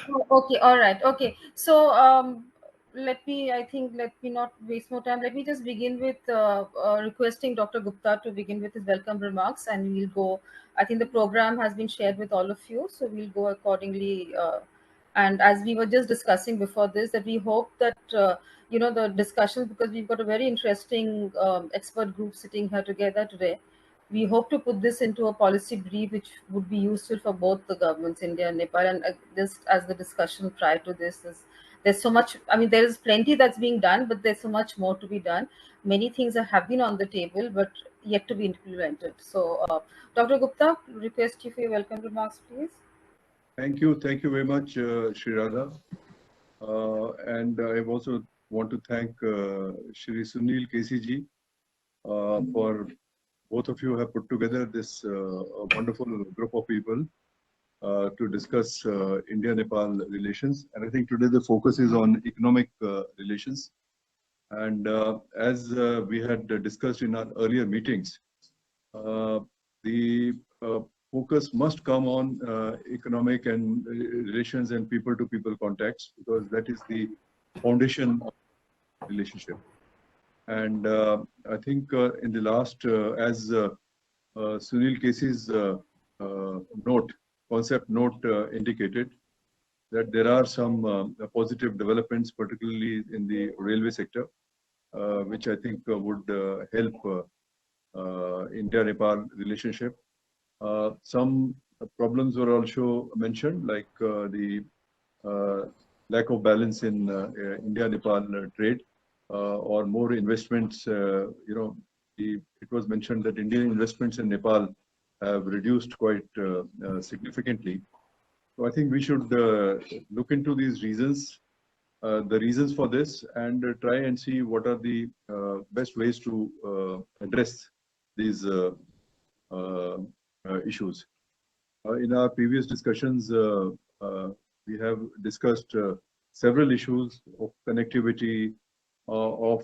Oh, okay, all right, okay. So let me, I think, let me not waste more time. Let me just begin with requesting Dr. Gupta to begin with his welcome remarks, and we'll go. I think the program has been shared with all of you, so we'll go accordingly. And as we were just discussing before this, that we hope that the discussions, because we've got a very interesting expert group sitting here together today. We hope to put this into a policy brief which would be useful for both the governments, India and Nepal. And just as the discussion prior to this is, there's so much, I mean, there is plenty that's being done, but there's so much more to be done. Many things that have been on the table, but yet to be implemented. So, Dr. Gupta, request you for your welcome remarks, please. Thank you very much, Shreejana. And I also want to thank Shri Sunil KCG for both of you have put together this wonderful group of people to discuss India-Nepal relations. And I think today the focus is on economic relations. And as we had discussed in our earlier meetings, the focus must come on economic and relations and people-to-people contacts, because that is the foundation of the relationship. And I think in the last, as Sunil Kesey's concept note indicated, that there are some positive developments, particularly in the railway sector, which I think would help India-Nepal relationship. Some problems were also mentioned, like the lack of balance in India-Nepal trade, or more investments. It was mentioned that Indian investments in Nepal have reduced quite significantly. So I think we should look into these reasons, the reasons for this, and try and see what are the best ways to address these issues. In our previous discussions, we have discussed several issues of connectivity, of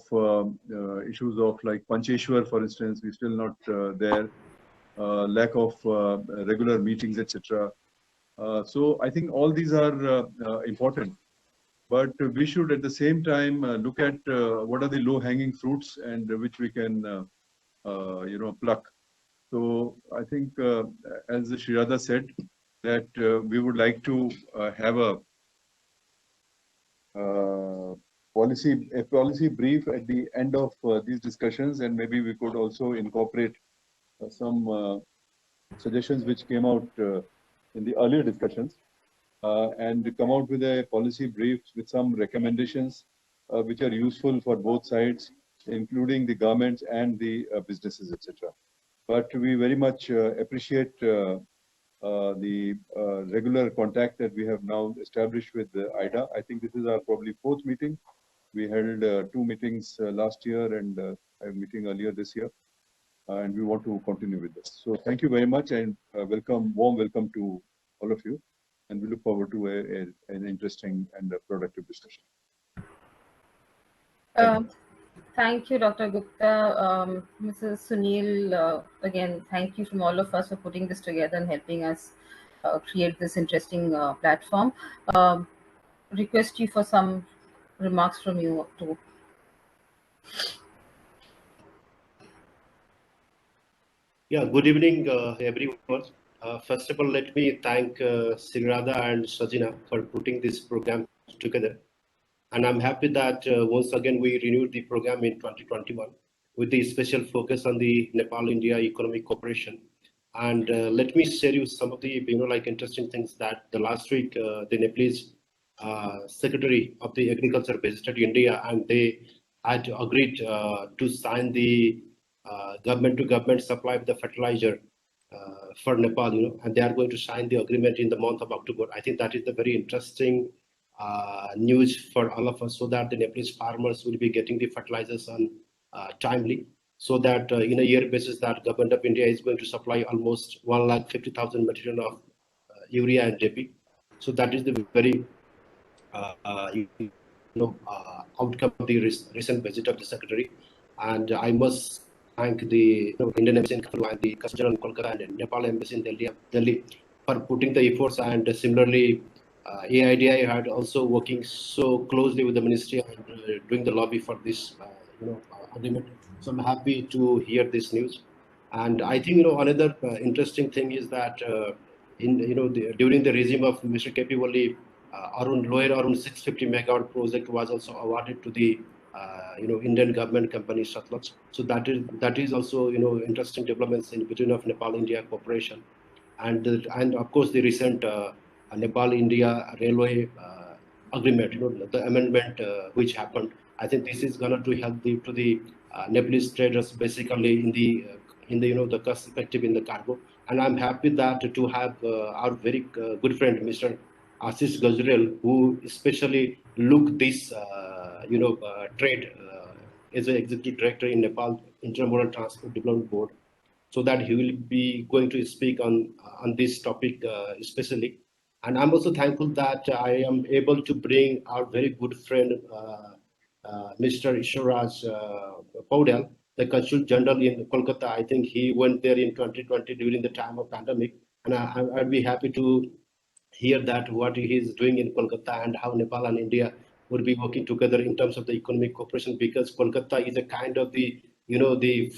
issues of like Pancheshwar, for instance, we're still not there, lack of regular meetings, etc. So I think all these are important, but we should at the same time look at what are the low-hanging fruits and which we can, pluck. So I think, as Shreejana said, that we would like to have a policy brief at the end of these discussions, and maybe we could also incorporate some suggestions which came out in the earlier discussions, and come out with a policy brief with some recommendations which are useful for both sides, including the governments and the businesses, etc. But we very much appreciate the regular contact that we have now established with AIDA. I think this is our probably fourth meeting. We held 2 meetings last year and a meeting earlier this year, and we want to continue with this. So thank you very much, and warm welcome to all of you, and we look forward to an interesting and productive discussion. Thank you, Dr. Gupta. Mrs. Sunil, again, thank you from all of us for putting this together and helping us create this interesting platform. Request you for some remarks from you too. Yeah, good evening, everyone. First of all, let me thank Shreejana and Shreejana for putting this program together. And I'm happy that once again we renewed the program in 2021 with the special focus on the Nepal-India economic cooperation. And let me share you some of the interesting things that the last week the Nepalese Secretary of the Agriculture visited India, and they had agreed to sign the government-to-government supply of the fertilizer for Nepal, and they are going to sign the agreement in the month of October. I think that is the very interesting news for all of us, so that the Nepalese farmers will be getting the fertilizers on timely, so that in a year basis that government of India is going to supply almost 150,000 metric ton of urea and DAP. So that is the very outcome of the recent visit of the secretary. And I must thank the Indian Embassy in Kathmandu and the Consulate in Kolkata and Nepal Embassy in Delhi for putting the efforts, and similarly AIDI had also working so closely with the ministry and doing the lobby for this, agreement. So I'm happy to hear this news. And I think, another interesting thing is that during the regime of Mr. KP Wali, lower Arun 650 megawatt project was also awarded to the Indian government company Satluj. So that is also interesting developments in between of Nepal India cooperation, and of course the recent Nepal India railway agreement, the amendment which happened. I think this is going to help the Nepalese traders basically in the the cost effective in the cargo. And I'm happy that to have our very good friend Mr. Ashis Gajurel, who especially look this trade as an executive director in Nepal Intermodal Transport Development Board, so that he will be going to speak on this topic especially. And I'm also thankful that I am able to bring our very good friend Mr. Ishwaraj Poudel, the Consul General in Kolkata. I think he went there in 2020 during the time of pandemic, and I'd be happy to hear that what he is doing in Kolkata and how Nepal and India would be working together in terms of the economic cooperation, because Kolkata is a kind of the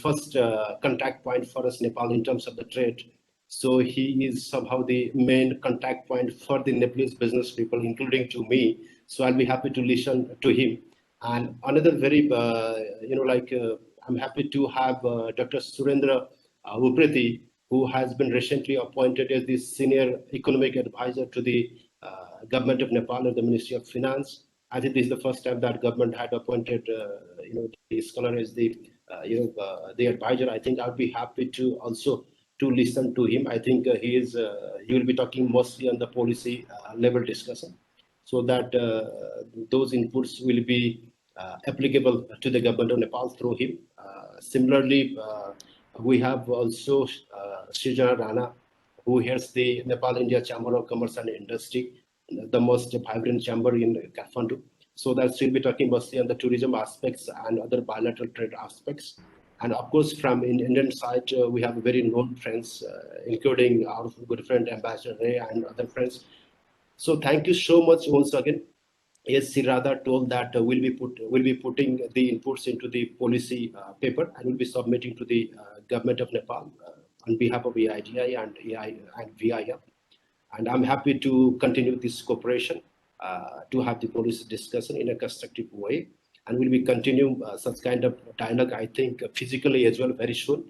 first contact point for us Nepal in terms of the trade. So he is somehow the main contact point for the Nepalese business people, including to me. So I'll be happy to listen to him. And another very I'm happy to have Dr. Surendra Upreti, who has been recently appointed as the senior economic advisor to the government of Nepal and the Ministry of Finance. I think this is the first time that government had appointed, the scholar as the advisor. I think I'd be happy to also to listen to him. I think he will be talking mostly on the policy level discussion, so that those inputs will be applicable to the government of Nepal through him. Similarly, we have also Shreejana Rana, who heads the Nepal India Chamber of Commerce and Industry, the most vibrant chamber in Kathmandu. So that she'll be talking mostly on the tourism aspects and other bilateral trade aspects. And of course, from Indian side, we have very known friends, including our good friend Ambassador Ray and other friends. So thank you so much once again. Yes, Sirada told that we'll be putting the inputs into the policy paper, and we'll be submitting to the government of Nepal on behalf of AIDI and AI and VIF. And I'm happy to continue this cooperation to have the policy discussion in a constructive way, and we'll be continuing such kind of dialogue, I think, physically as well very soon.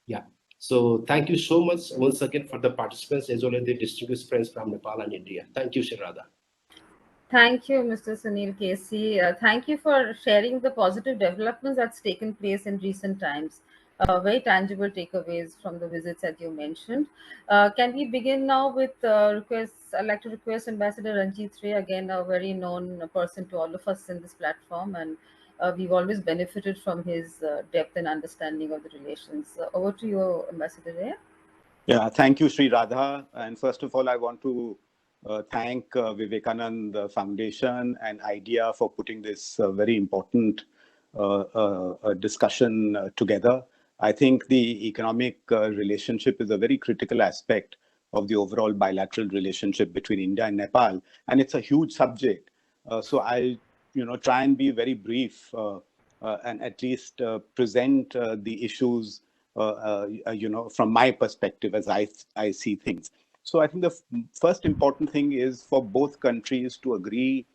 Yeah. So thank you so much once again for the participants as well as the distinguished friends from Nepal and India. Thank you, Sirada. Thank you, Mr. Sunil Casey. Thank you for sharing the positive developments that's taken place in recent times. Very tangible takeaways from the visits that you mentioned. Can we begin now with requests? I'd like to request Ambassador Ranjit Ray, again, a very known person to all of us in this platform, and we've always benefited from his depth and understanding of the relations. Over to you, Ambassador Ray. Yeah, thank you, Sri Radha. And first of all, I want to thank Vivekananda Foundation and IDEA for putting this very important discussion together. I think the economic relationship is a very critical aspect of the overall bilateral relationship between India and Nepal, and it's a huge subject. So I'll, try and be very brief and at least present the issues, from my perspective as I see things. So I think the first important thing is for both countries to agree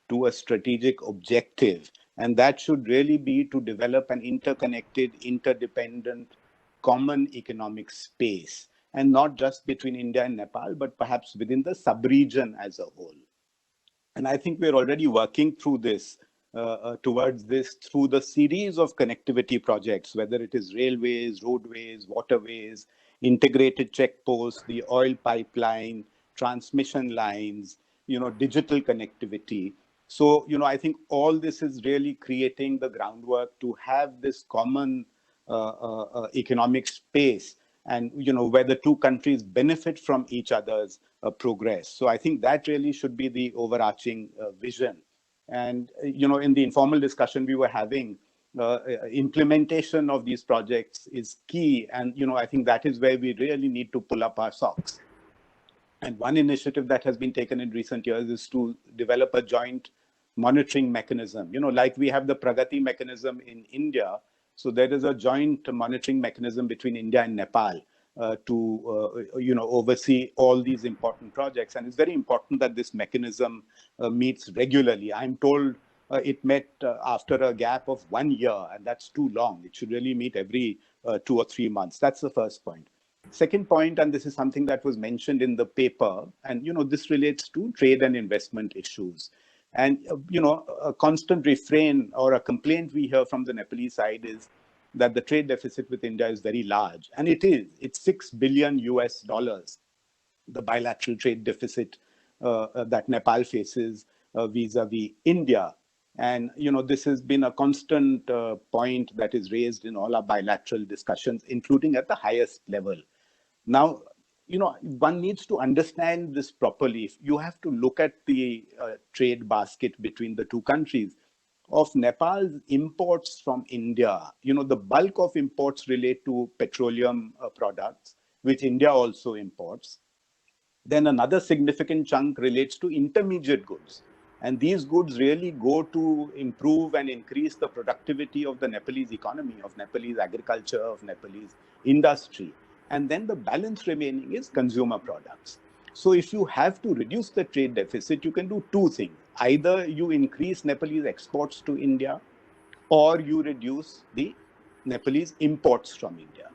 to a strategic objective, and that should really be to develop an interconnected, interdependent, common economic space, and not just between India and Nepal, but perhaps within the sub-region as a whole. And I think we're already working through this, towards this through the series of connectivity projects, whether it is railways, roadways, waterways, integrated checkposts, the oil pipeline, transmission lines, digital connectivity. So, I think all this is really creating the groundwork to have this common economic space, and where the two countries benefit from each other's progress. So I think that really should be the overarching vision. And in the informal discussion we were having, implementation of these projects is key, and I think that is where we really need to pull up our socks. And one initiative that has been taken in recent years is to develop a joint monitoring mechanism. Like we have the Pragati mechanism in India. So there is a joint monitoring mechanism between India and Nepal to oversee all these important projects. And it's very important that this mechanism meets regularly. I'm told it met after a gap of 1 year, and that's too long. It should really meet every 2 or 3 months. That's the first point. Second point, and this is something that was mentioned in the paper, and this relates to trade and investment issues. And a constant refrain or a complaint we hear from the Nepalese side is that the trade deficit with India is very large, and it is. It's $6 billion, the bilateral trade deficit that Nepal faces vis-a-vis India. And this has been a constant point that is raised in all our bilateral discussions, including at the highest level. Now, one needs to understand this properly. You have to look at the trade basket between the two countries. Of Nepal's imports from India, the bulk of imports relate to petroleum products, which India also imports. Then another significant chunk relates to intermediate goods. And these goods really go to improve and increase the productivity of the Nepalese economy, of Nepalese agriculture, of Nepalese industry. And then the balance remaining is consumer products. So if you have to reduce the trade deficit, you can do two things. Either you increase Nepalese exports to India, or you reduce the Nepalese imports from India.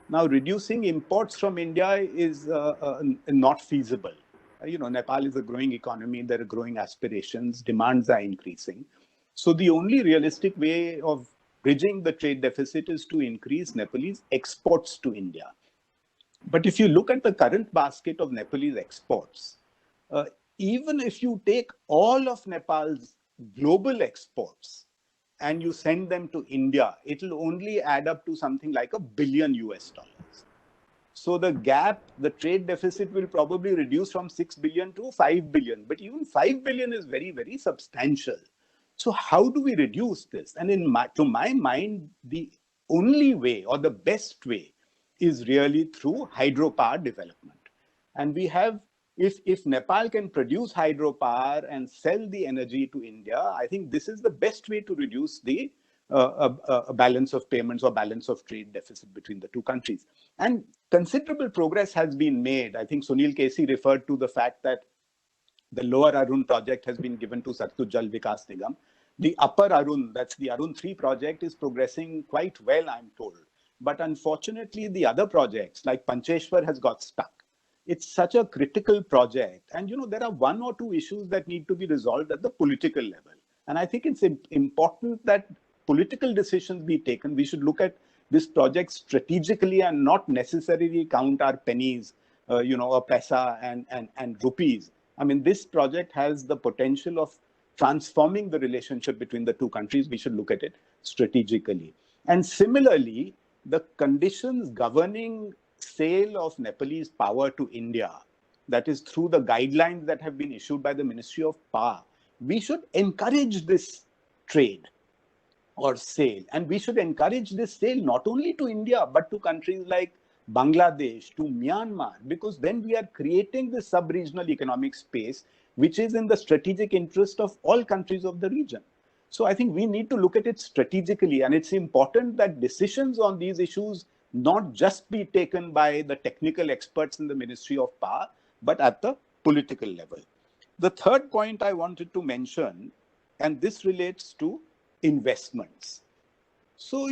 Now, reducing imports from India is not feasible. Nepal is a growing economy. There are growing aspirations. Demands are increasing. So the only realistic way of bridging the trade deficit is to increase Nepalese exports to India. But if you look at the current basket of Nepalese exports, even if you take all of Nepal's global exports and you send them to India, it'll only add up to something like $1 billion. So the gap, the trade deficit will probably reduce from 6 billion to 5 billion. But even 5 billion is very, very substantial. So how do we reduce this? And to my mind, the only way or the best way is really through hydropower development. And we have, if Nepal can produce hydropower and sell the energy to India, I think this is the best way to reduce the balance of payments or balance of trade deficit between the two countries. And considerable progress has been made. I think Sunil Kesey referred to the fact that the lower Arun project has been given to Satluj Jal Vikas Nigam. The upper Arun, that's the Arun 3 project, is progressing quite well, I'm told. But unfortunately, the other projects like Pancheshwar has got stuck. It's such a critical project. And, there are one or two issues that need to be resolved at the political level. And I think it's important that political decisions be taken. We should look at this project strategically and not necessarily count our pennies, or paisa and rupees. I mean, this project has the potential of transforming the relationship between the two countries. We should look at it strategically. And similarly, the conditions governing sale of Nepalese power to India, that is through the guidelines that have been issued by the Ministry of Power, we should encourage this trade or sale. And we should encourage this sale not only to India, but to countries like Bangladesh, to Myanmar, because then we are creating this sub-regional economic space, which is in the strategic interest of all countries of the region. So I think we need to look at it strategically, and it's important that decisions on these issues not just be taken by the technical experts in the Ministry of Power, but at the political level. The third point I wanted to mention, and this relates to investments. So,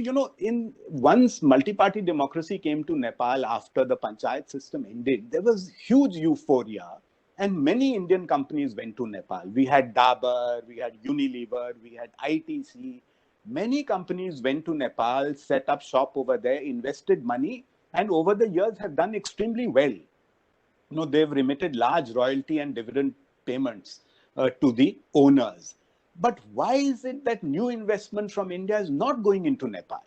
once multi-party democracy came to Nepal after the panchayat system ended, there was huge euphoria. And many Indian companies went to Nepal. We had Dabur, we had Unilever, we had ITC. Many companies went to Nepal, set up shop over there, invested money, and over the years have done extremely well. They've remitted large royalty and dividend payments to the owners. But why is it that new investment from India is not going into Nepal?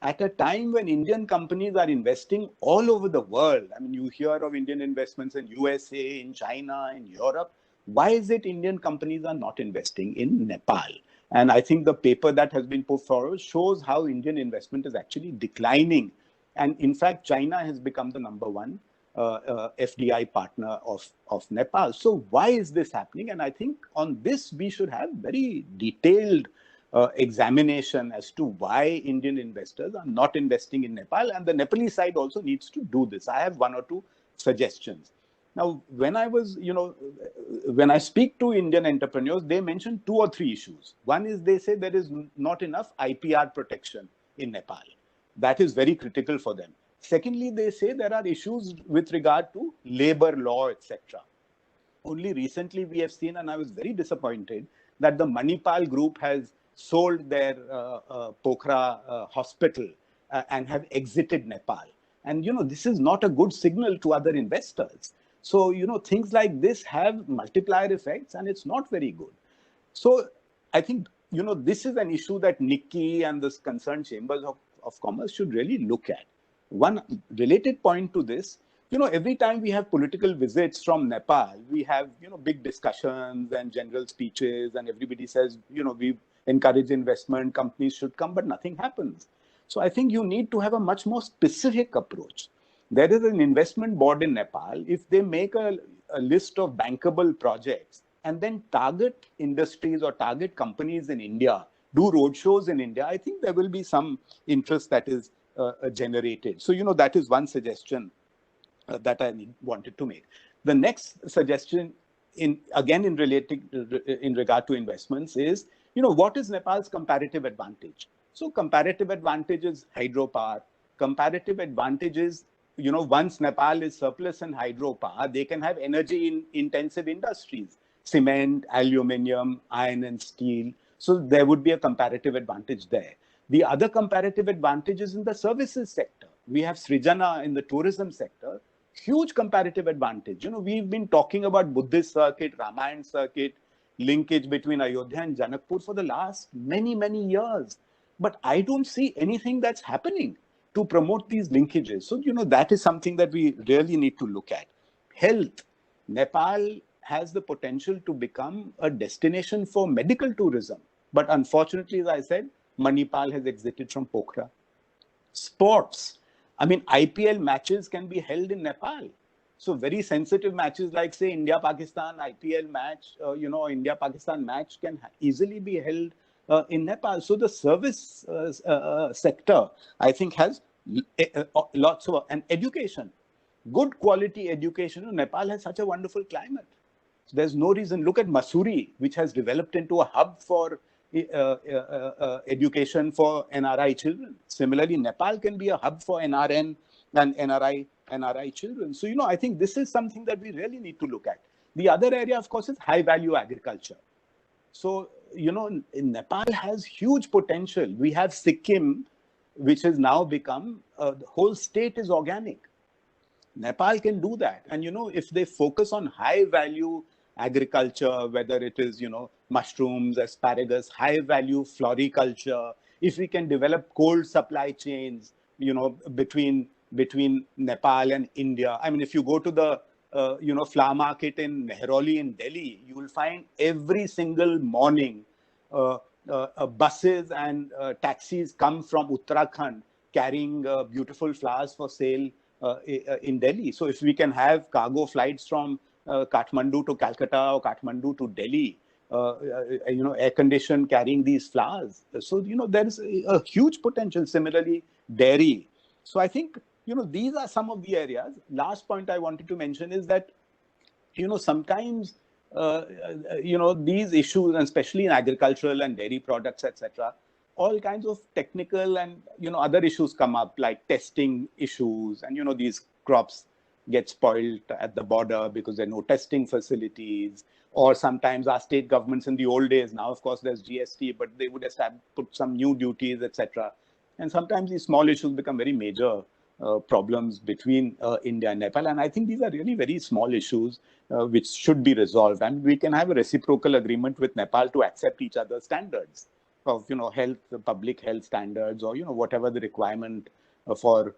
At a time when Indian companies are investing all over the world, I mean, you hear of Indian investments in USA, in China, in Europe. Why is it Indian companies are not investing in Nepal? And I think the paper that has been put forward shows how Indian investment is actually declining. And in fact, China has become the number one FDI partner of Nepal. So why is this happening? And I think on this, we should have very detailed examination as to why Indian investors are not investing in Nepal. And the Nepalese side also needs to do this. I have one or two suggestions. Now, when I speak to Indian entrepreneurs, they mention 2 or 3 issues. One is they say there is not enough IPR protection in Nepal. That is very critical for them. Secondly, they say there are issues with regard to labor law, etc. Only recently we have seen, and I was very disappointed, that the Manipal group has sold their Pokhara hospital and have exited Nepal. And, this is not a good signal to other investors. So, things like this have multiplier effects, and it's not very good. So I think, this is an issue that NICCI and the concerned chambers of commerce should really look at. One related point to this, every time we have political visits from Nepal, we have, big discussions and general speeches, and everybody says, we encourage investment, companies should come, but nothing happens. So I think you need to have a much more specific approach. There is an investment board in Nepal. If they make a list of bankable projects and then target industries or target companies in India, do roadshows in India, I think there will be some interest that is generated. So, that is one suggestion that I wanted to make. The next suggestion, in regard to investments, is, what is Nepal's comparative advantage? So comparative advantage is hydropower. Comparative advantage is, once Nepal is surplus in hydropower, they can have energy intensive industries, cement, aluminium, iron and steel. So there would be a comparative advantage there. The other comparative advantage is in the services sector. We have Shreejana in the tourism sector, huge comparative advantage. We've been talking about Buddhist circuit, Ramayana circuit, linkage between Ayodhya and Janakpur for the last many, many years. But I don't see anything that's happening to promote these linkages. So, that is something that we really need to look at. Health. Nepal has the potential to become a destination for medical tourism. But unfortunately, as I said, Manipal has exited from Pokhara. Sports. I mean, IPL matches can be held in Nepal. So very sensitive matches like, say, India-Pakistan IPL match, India-Pakistan match can easily be held in Nepal. So the service sector, I think, has lots of, and education, good quality education. Nepal has such a wonderful climate. So there's no reason. Look at Mussoorie, which has developed into a hub for education for NRI children. Similarly, Nepal can be a hub for NRN and NRI children. So, I think this is something that we really need to look at. The other area, of course, is high value agriculture. So, Nepal has huge potential. We have Sikkim, which has now become, the whole state is organic. Nepal can do that. And, if they focus on high value agriculture, whether it is, mushrooms, asparagus, high value floriculture, if we can develop cold supply chains, between Nepal and India. I mean, if you go to the, flower market in Mehrauli in Delhi, you will find every single morning buses and taxis come from Uttarakhand carrying beautiful flowers for sale in Delhi. So if we can have cargo flights from Kathmandu to Calcutta or Kathmandu to Delhi, air conditioned carrying these flowers. So, there is a huge potential. Similarly, dairy. So I think, these are some of the areas. Last point I wanted to mention is that, sometimes, these issues, and especially in agricultural and dairy products, etc., all kinds of technical and, other issues come up, like testing issues, and, these crops get spoiled at the border because there are no testing facilities, or sometimes our state governments in the old days, now of course there's GST, but they would have put some new duties, etc. And sometimes these small issues become very major problems between India and Nepal. And I think these are really very small issues which should be resolved. And we can have a reciprocal agreement with Nepal to accept each other's standards of, health, public health standards, or, whatever the requirement for,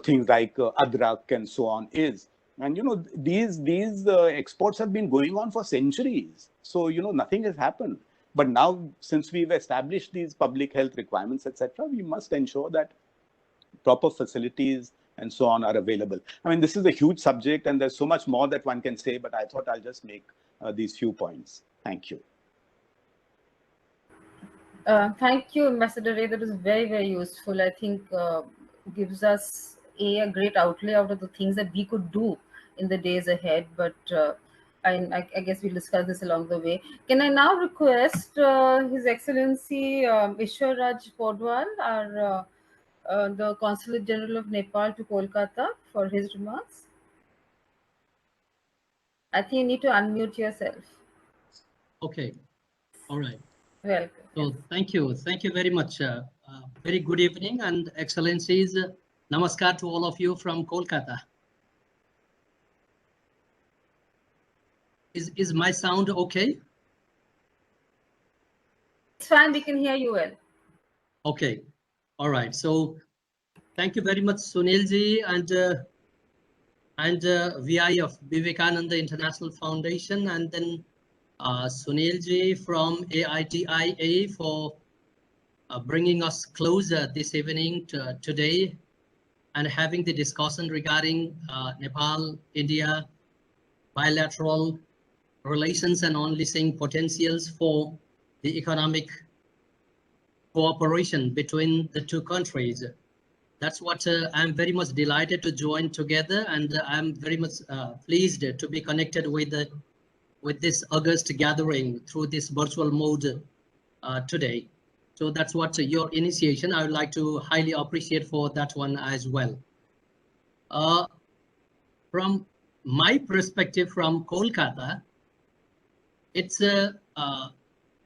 things like adrak and so on is. And, these exports have been going on for centuries. So, nothing has happened. But now, since we've established these public health requirements, etc., we must ensure that proper facilities and so on are available. I mean, this is a huge subject and there's so much more that one can say, but I thought I'll just make these few points. Thank you. Thank you, Ambassador Ray. That is very, very useful. I think gives us a great outlay out of the things that we could do in the days ahead. But I guess we'll discuss this along the way. Can I now request His Excellency Eshor Raj Poudel, our the Consulate General of Nepal to Kolkata, for his remarks? I think you need to unmute yourself. Okay. All right. Welcome. So thank you very much. Very good evening and excellencies. Namaskar to all of you from Kolkata. Is my sound okay? It's fine. We can hear you well. Okay. All right. So thank you very much, Sunil ji and VI of Vivekananda International Foundation, and then Sunil ji from AIDIA for bringing us closer this evening today and having the discussion regarding Nepal-India bilateral relations and unleashing potentials for the economic cooperation between the two countries. That's what I'm very much delighted to join together, and I'm very much pleased to be connected with this August gathering through this virtual mode today. So that's what your initiation. I would like to highly appreciate for that one as well. From my perspective from Kolkata, it's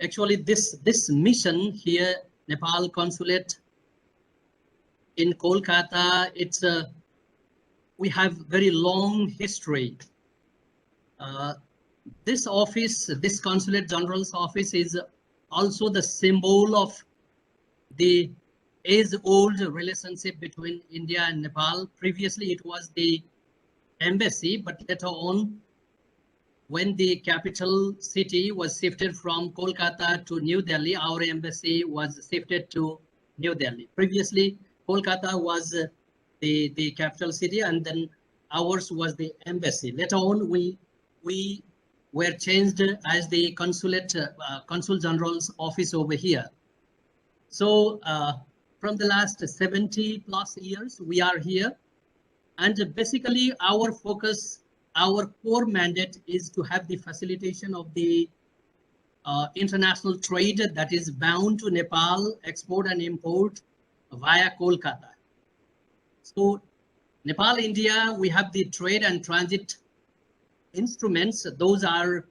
actually this mission here, Nepal Consulate in Kolkata, it's we have very long history. This office, this Consulate General's office, is also the symbol of the age-old relationship between India and Nepal. Previously, it was the embassy, but later on, when the capital city was shifted from Kolkata to New Delhi, our embassy was shifted to New Delhi. Previously, Kolkata was the capital city, and then ours was the embassy. Later on, we were changed as the Consul General's office over here. So from the last 70 plus years, we are here. And basically our focus, our core mandate is to have the facilitation of the international trade that is bound to Nepal, export and import via Kolkata. So Nepal, India, we have the trade and transit instruments. Those are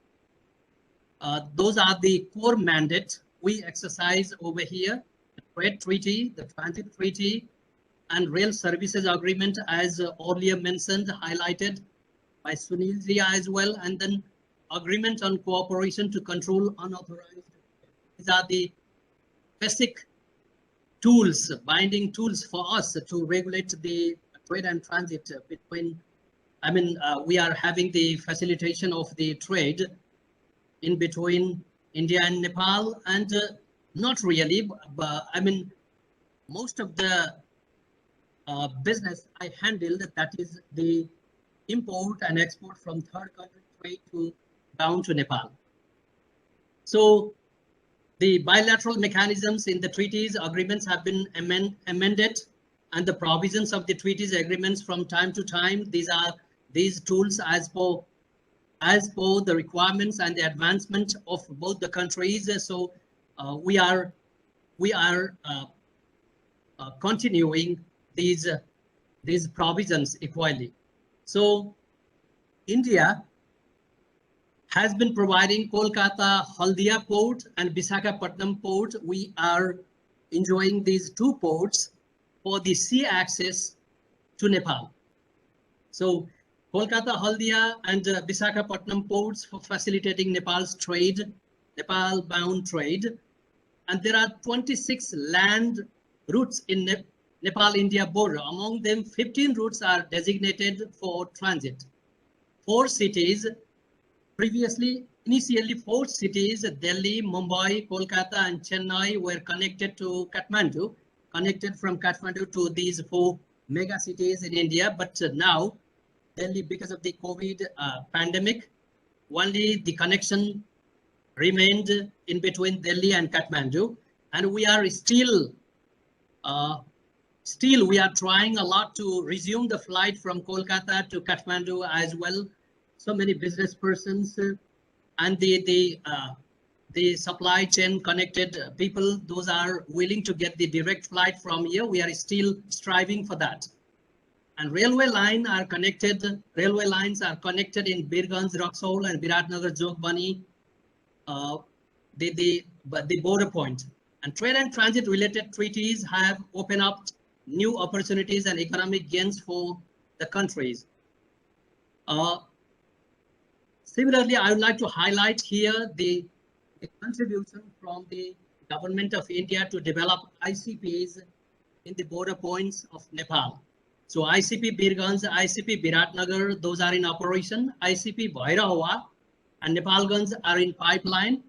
the core mandate we exercise over here. The trade treaty, the transit treaty, and rail services agreement, as earlier mentioned, highlighted by Sunil ji as well, and then agreement on cooperation to control unauthorized. These are the basic tools, binding tools for us to regulate the trade and transit between. I mean, we are having the facilitation of the trade in between India and Nepal, and not really, but I mean, most of the business I handled, that is the import and export from third country trade to down to Nepal. So the bilateral mechanisms in the treaties agreements have been amended, and the provisions of the treaties agreements from time to time, these tools as per the requirements and the advancement of both the countries. So we are continuing these provisions equally. So India has been providing Kolkata Haldia port and Visakhapatnam port. We are enjoying these two ports for the sea access to Nepal. So Kolkata Haldia and Visakhapatnam ports for facilitating Nepal's trade, Nepal-bound trade. And there are 26 land routes in Nepal-India border. Among them, 15 routes are designated for transit. 4 cities, initially 4 cities, Delhi, Mumbai, Kolkata, and Chennai, were connected to Kathmandu, connected from Kathmandu to these 4 mega cities in India, but now Delhi, because of the COVID pandemic, only the connection remained in between Delhi and Kathmandu, and we are still we are trying a lot to resume the flight from Kolkata to Kathmandu as well. So many business persons and the supply chain connected people, those are willing to get the direct flight from here. We are still striving for that. And railway lines are connected in Birganj, Raxaul and Biratnagar, Jogbani, the border point. And trade and transit related treaties have opened up new opportunities and economic gains for the countries. Similarly, I would like to highlight here the contribution from the government of India to develop ICPs in the border points of Nepal. So ICP Birganj, ICP Biratnagar, those are in operation. ICP Bhairawa and Nepalganj are in pipeline.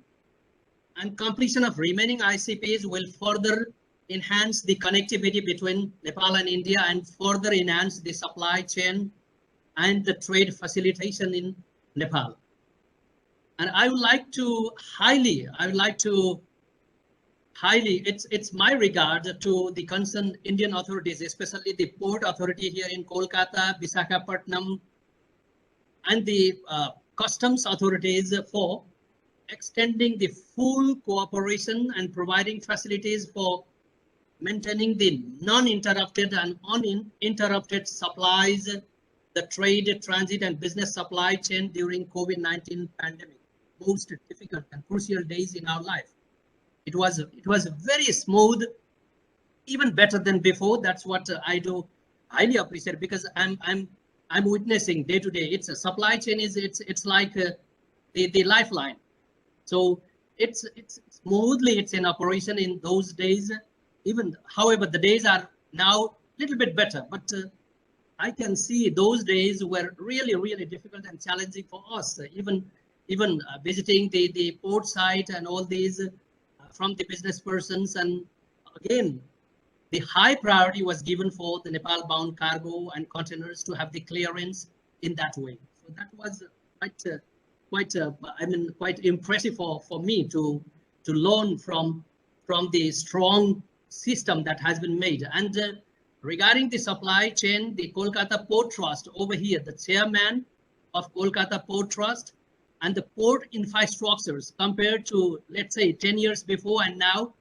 And completion of remaining ICPs will further enhance the connectivity between Nepal and India and further enhance the supply chain and the trade facilitation in Nepal. And I would like to it's my regard to the concerned Indian authorities, especially the port authority here in Kolkata, Visakhapatnam, and the customs authorities for extending the full cooperation and providing facilities for maintaining the non-interrupted and uninterrupted supplies, the trade, transit, and business supply chain during COVID-19 pandemic, most difficult and crucial days in our life. It was very smooth, even better than before. That's what I do highly appreciate, because I'm witnessing day to day. It's a supply chain it's like the lifeline. So it's smoothly it's in operation in those days. Even however, the days are now a little bit better, but I can see those days were really difficult and challenging for us. Even visiting the port site and all these from the business persons, and again the high priority was given for the Nepal bound cargo and containers to have the clearance in that way. So that was quite impressive for me to learn from the strong system that has been made. And regarding the supply chain, the Kolkata Port Trust over here, the chairman of Kolkata Port Trust and the port infrastructures compared to, let's say, 10 years before and now,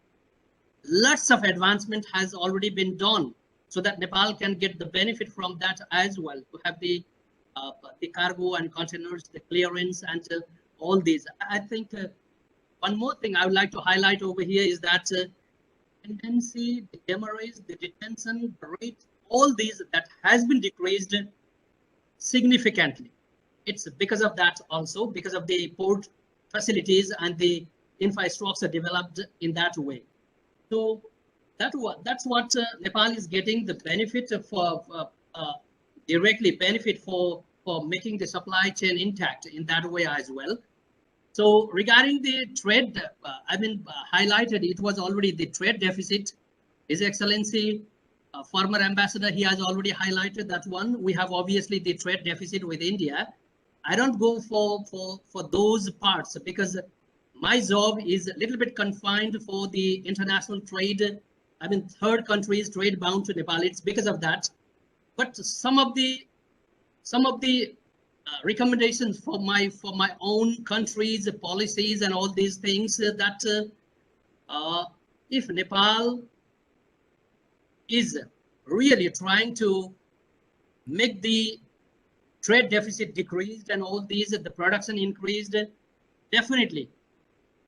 lots of advancement has already been done so that Nepal can get the benefit from that as well, to have the cargo and containers, the clearance, and all these. I think one more thing I would like to highlight over here is that tendency, the demurrage, the detention rate, all these that has been decreased significantly. It's because of that also, because of the port facilities and the infrastructure developed in that way. So that's what Nepal is getting the benefit for directly benefit for making the supply chain intact in that way as well. So regarding the trade, highlighted, it was already the trade deficit. His Excellency, former ambassador, he has already highlighted that one. We have obviously the trade deficit with India. I don't go for those parts because my job is a little bit confined for the international trade. Third countries trade bound to Nepal. It's because of that. But some of the recommendations for my own country's policies and all these things that if Nepal is really trying to make the trade deficit decreased and all these, the production increased, definitely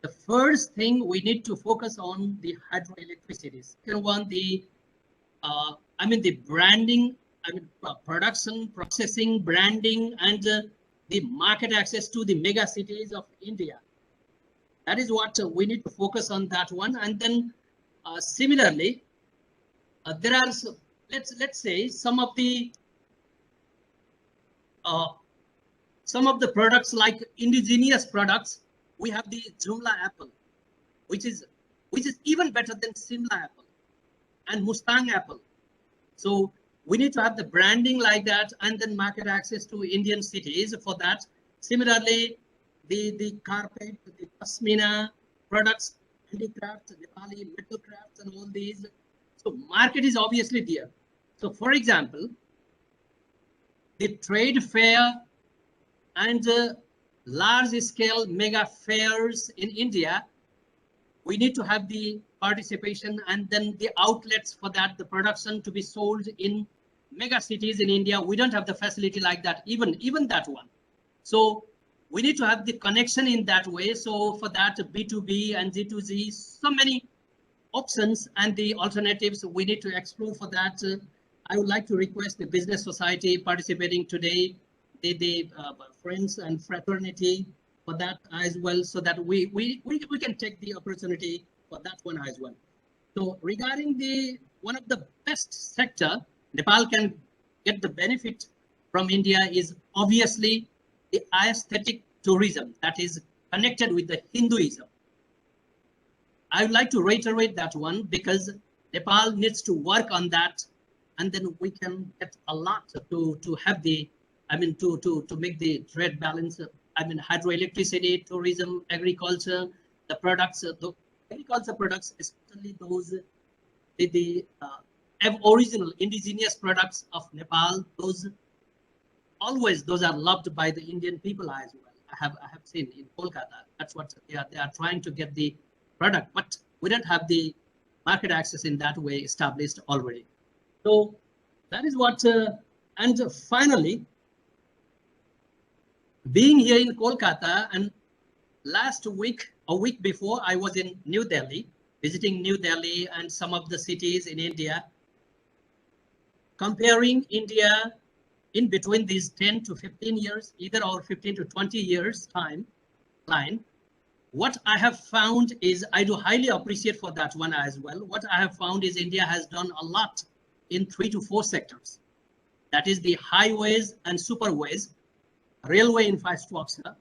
the first thing we need to focus on the hydroelectricity. Second one, the branding, production, processing, branding, and the market access to the mega cities of India. That is what we need to focus on, that one. And then similarly, there are, let's say, some of the products like indigenous products. We have the Jumla apple, which is even better than Simla apple and Mustang apple. So we need to have the branding like that, and then market access to Indian cities for that. Similarly, the carpet, the pasmina products, handicraft, Nepali metal crafts, and all these. So market is obviously there. So for example, the trade fair and large scale mega fairs in India, we need to have the participation and then the outlets for that, the production to be sold in mega cities in India. We don't have the facility like that, even that one. So we need to have the connection in that way. So for that, B2B and G2G, so many options and the alternatives we need to explore for that. I would like to request the business society participating today, the friends and fraternity for that as well, so that we can take the opportunity for that one as well. So regarding the one of the best sector Nepal can get the benefit from India is obviously the aesthetic tourism that is connected with the Hinduism. I would like to reiterate that one because Nepal needs to work on that, and then we can get a lot to have the, I mean, to make the trade balance. I mean, hydroelectricity, tourism, agriculture, the products, the agriculture products, especially those the original indigenous products of Nepal. Those are loved by the Indian people as well. I have seen in Kolkata. That's what they are trying to get the product, but we don't have the market access in that way established already. So that is what. And finally, being here in Kolkata, and last week, a week before, I was in New Delhi, visiting New Delhi and some of the cities in India, comparing India in between these 10 to 15 years, either or 15 to 20 years timeline. What I have found is, I do highly appreciate for that one as well. What I have found is India has done a lot in 3 to 4 sectors. That is the highways and superways, railway infrastructure,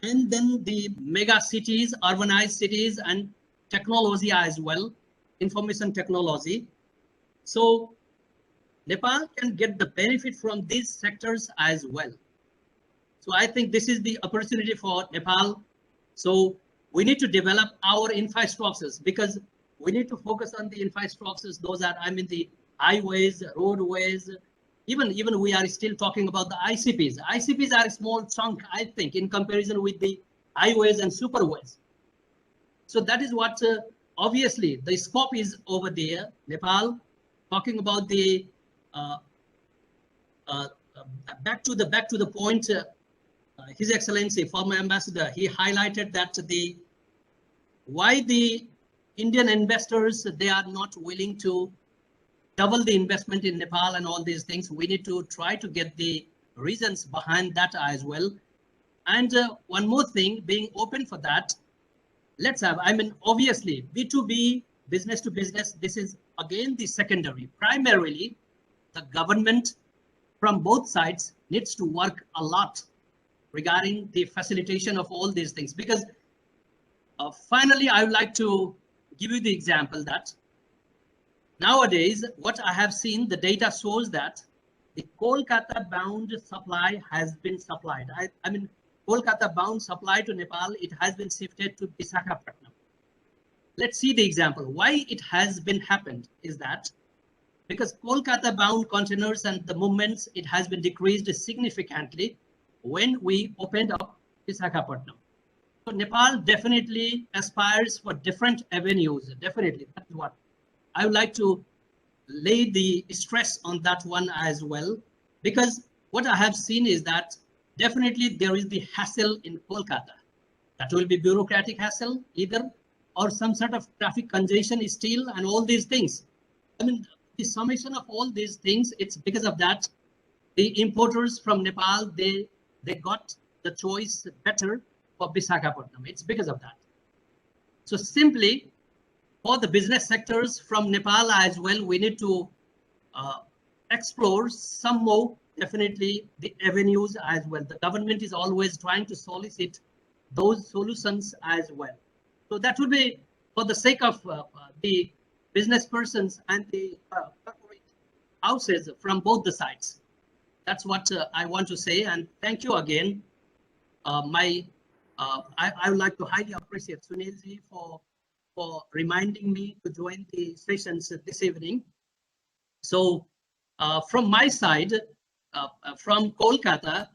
and then the mega cities, urbanized cities, and technology as well, information technology. So Nepal can get the benefit from these sectors as well. So I think this is the opportunity for Nepal. So we need to develop our infrastructures, because we need to focus on the infrastructures. Those are, I mean, the highways, roadways, even we are still talking about the ICPs. ICPs are a small chunk, I think, in comparison with the highways and superways. So that is what, obviously, the scope is over there. Nepal, talking about the back to the point. His Excellency, former ambassador, he highlighted that why the Indian investors, they are not willing to double the investment in Nepal and all these things. We need to try to get the reasons behind that as well. And one more thing, being open for that, let's have, I mean, obviously, B2B, business to business, this is again the secondary. Primarily, the government from both sides needs to work a lot regarding the facilitation of all these things. Because finally, I would like to give you the example that nowadays, what I have seen, the data shows that the Kolkata bound supply has been supplied. I mean, Kolkata bound supply to Nepal, it has been shifted to Visakhapatnam. Let's see the example. Why it has been happened is that because Kolkata bound containers and the movements, it has been decreased significantly when we opened up Visakhapatnam. So Nepal definitely aspires for different avenues. Definitely, that's what I would like to lay the stress on that one as well, because what I have seen is that definitely there is the hassle in Kolkata. That will be bureaucratic hassle either, or some sort of traffic congestion still, and all these things. I mean, the summation of all these things, it's because of that the importers from Nepal, they got the choice better for Visakhapatnam. It's because of that. So simply, for the business sectors from Nepal as well, we need to explore some more, definitely, the avenues as well. The government is always trying to solicit those solutions as well. So that would be for the sake of the business persons and the corporate. houses from both the sides. That's what I want to say. And thank you again. I would like to highly appreciate Sunilji for reminding me to join the sessions this evening. So from my side, from Kolkata,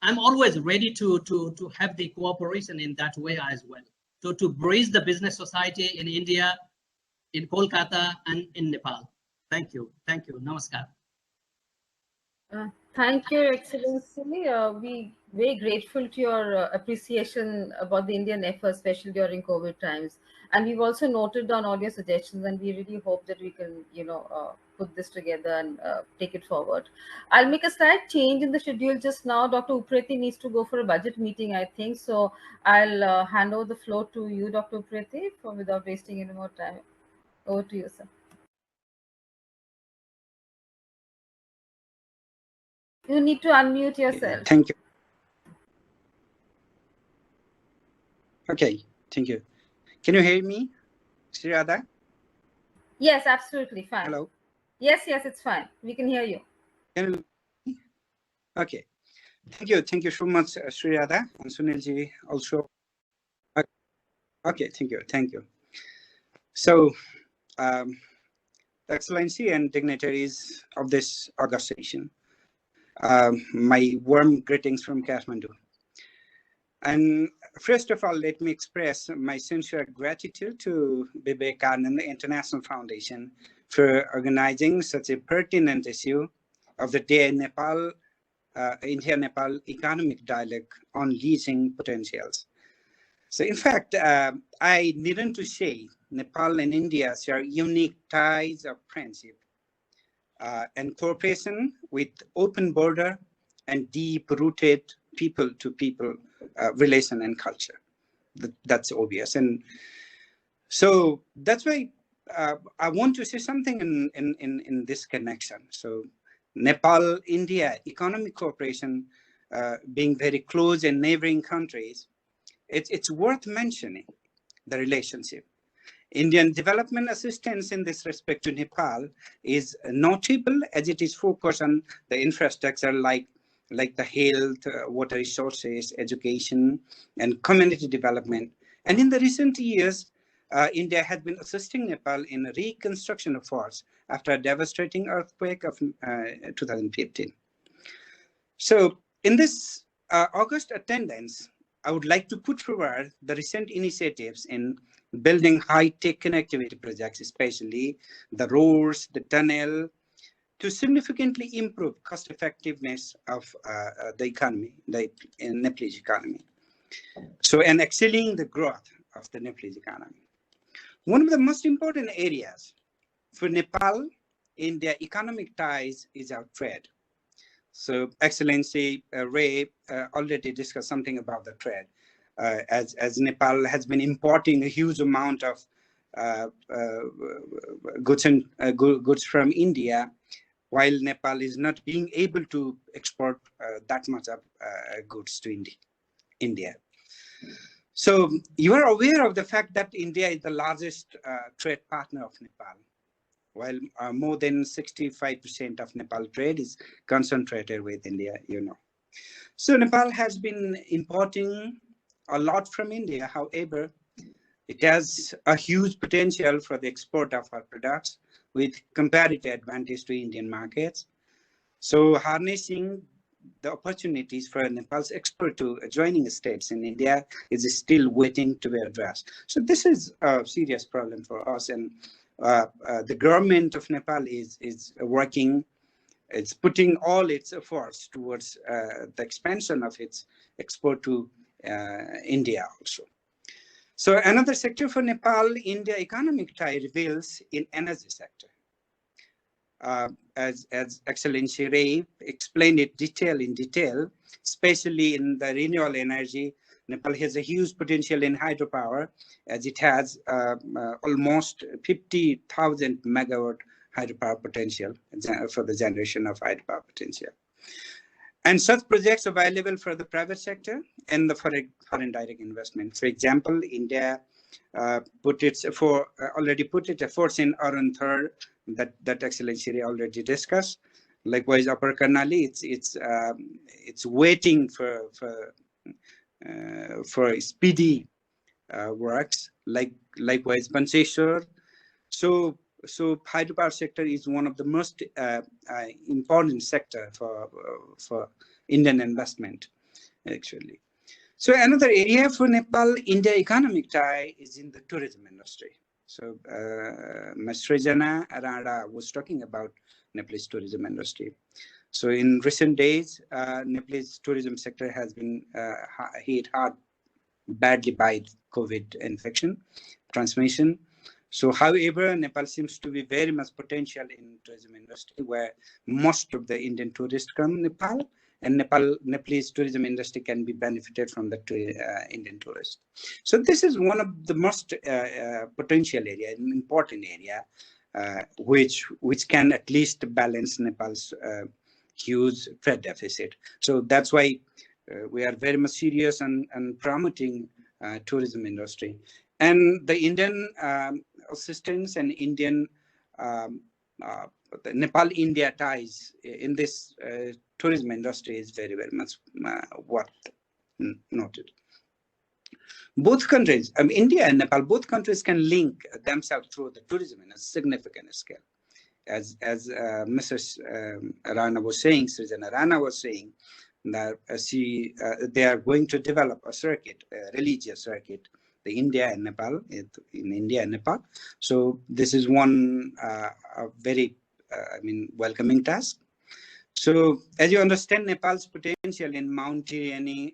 I'm always ready to have the cooperation in that way as well. So to bridge the business society in India, in Kolkata, and in Nepal. Thank you. Thank you. Namaskar. Thank you, Excellency. We very grateful to your appreciation about the Indian effort, especially during COVID times. And we've also noted down all your suggestions, and we really hope that we can, put this together and take it forward. I'll make a slight change in the schedule just now. Dr. Upreti needs to go for a budget meeting, I think. So I'll hand over the floor to you, Dr. Upreti, without wasting any more time. Over to you, sir. You need to unmute yourself. Thank you. Okay, thank you. Can you hear me, Shreejana? Yes, absolutely fine. Hello. Yes, it's fine. We can hear you. Can you? Okay. Thank you so much, Shreejana and Sunilji also. Okay, thank you. So, Excellency and dignitaries of this August session, my warm greetings from Kathmandu. And first of all, let me express my sincere gratitude to Vivekananda International Foundation for organizing such a pertinent issue of the day in Nepal, India-Nepal economic dialogue on leasing potentials. So in fact, I needn't to say Nepal and India share unique ties of friendship and cooperation with open border and deep-rooted people-to-people relation and culture. That's obvious. And so that's why I want to say something in this connection. So Nepal-India economic cooperation being very close and neighboring countries, it's worth mentioning the relationship. Indian development assistance in this respect to Nepal is notable as it is focused on the infrastructure like the health, water resources, education, and community development. And in the recent years, India has been assisting Nepal in reconstruction efforts after a devastating earthquake of 2015. So in this August attendance, I would like to put forward the recent initiatives in building high-tech connectivity projects, especially the roads, the tunnel, to significantly improve cost effectiveness of the economy, the Nepalese economy. So, and excelling the growth of the Nepalese economy. One of the most important areas for Nepal, India economic ties is our trade. So, Excellency Ray already discussed something about the trade, as Nepal has been importing a huge amount of goods from India, while Nepal is not being able to export that much of goods to India. So you are aware of the fact that India is the largest trade partner of Nepal, while more than 65% of Nepal trade is concentrated with India, you know. So Nepal has been importing a lot from India. However, it has a huge potential for the export of our products with comparative advantage to Indian markets. So harnessing the opportunities for Nepal's export to adjoining states in India is still waiting to be addressed. So this is a serious problem for us, and the government of Nepal is working. It's putting all its efforts towards the expansion of its export to India also. So another sector for Nepal-India economic tie reveals in energy sector. As Excellency Ray explained it in detail, especially in the renewable energy, Nepal has a huge potential in hydropower, as it has almost 50,000 megawatt hydropower potential for the generation of hydropower potential. And such projects available for the private sector and the foreign direct investment. For example, India already put its efforts in Arunthar that Excellency already discussed. Likewise, Upper Karnali, it's waiting for speedy works. Likewise, Pancheshwar. So hydropower sector is one of the most important sector for Indian investment, actually. So another area for Nepal-India economic tie is in the tourism industry. So Ms. Shreejana Rana was talking about Nepalese tourism industry. So in recent days, Nepalese tourism sector has been hit hard, badly by COVID infection transmission. So, however, Nepal seems to be very much potential in tourism industry, where most of the Indian tourists come Nepal, and Nepalese tourism industry can be benefited from the Indian tourists. So, this is one of the most potential area, an important area, which can at least balance Nepal's huge trade deficit. So that's why we are very much serious and promoting tourism industry. And the Indian assistance and Indian Nepal-India ties in this tourism industry is very, very much worth noted. Both countries, India and Nepal, both countries can link themselves through the tourism in a significant scale. As Mrs. Rana was saying, Shreejana Rana was saying, that they are going to develop a circuit, a religious circuit, the India and Nepal, in India and Nepal. So this is one a very, welcoming task. So as you understand, Nepal's potential in mountaineering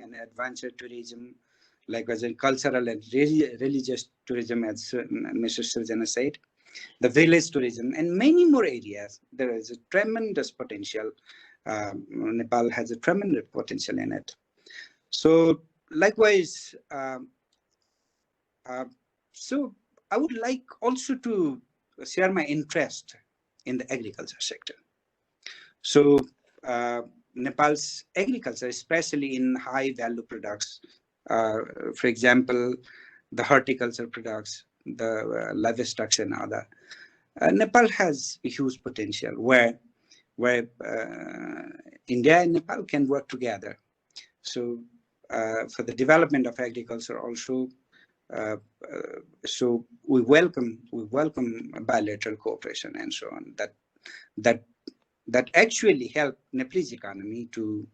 and adventure tourism, likewise in cultural and religious tourism, as Mr. Shreejana said, the village tourism, and many more areas, there is a tremendous potential. Nepal has a tremendous potential in it. So likewise, so I would like also to share my interest in the agriculture sector. So Nepal's agriculture, especially in high value products, for example, the horticulture products, the livestock and other, Nepal has a huge potential where India and Nepal can work together. So for the development of agriculture also, so we welcome bilateral cooperation and so on. That actually help Nepalese economy to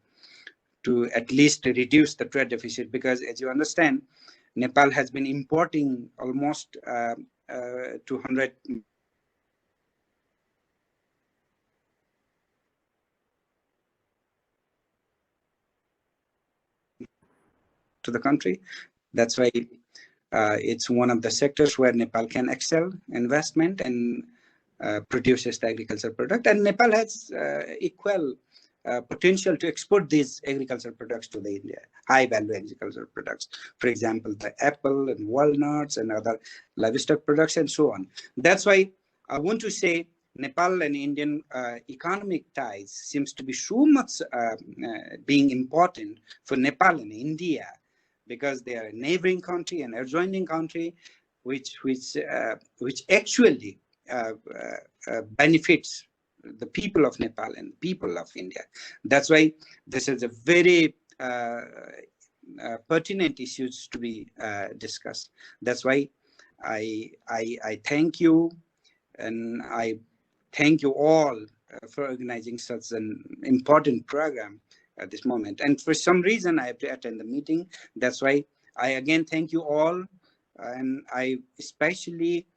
at least reduce the trade deficit, because as you understand, Nepal has been importing almost 200 to the country. That's why it's one of the sectors where Nepal can excel investment and produces the agricultural product. And Nepal has equal potential to export these agricultural products to the India, high value agricultural products. For example, the apple and walnuts and other livestock products and so on. That's why I want to say Nepal and Indian economic ties seems to be so much being important for Nepal and India, because they are a neighboring country and adjoining country, which actually benefits the people of Nepal and people of India. That's why this is a very pertinent issues to be discussed. That's why I thank you, and I thank you all for organizing such an important program at this moment. And for some reason, I have to attend the meeting. That's why I again thank you all, and I especially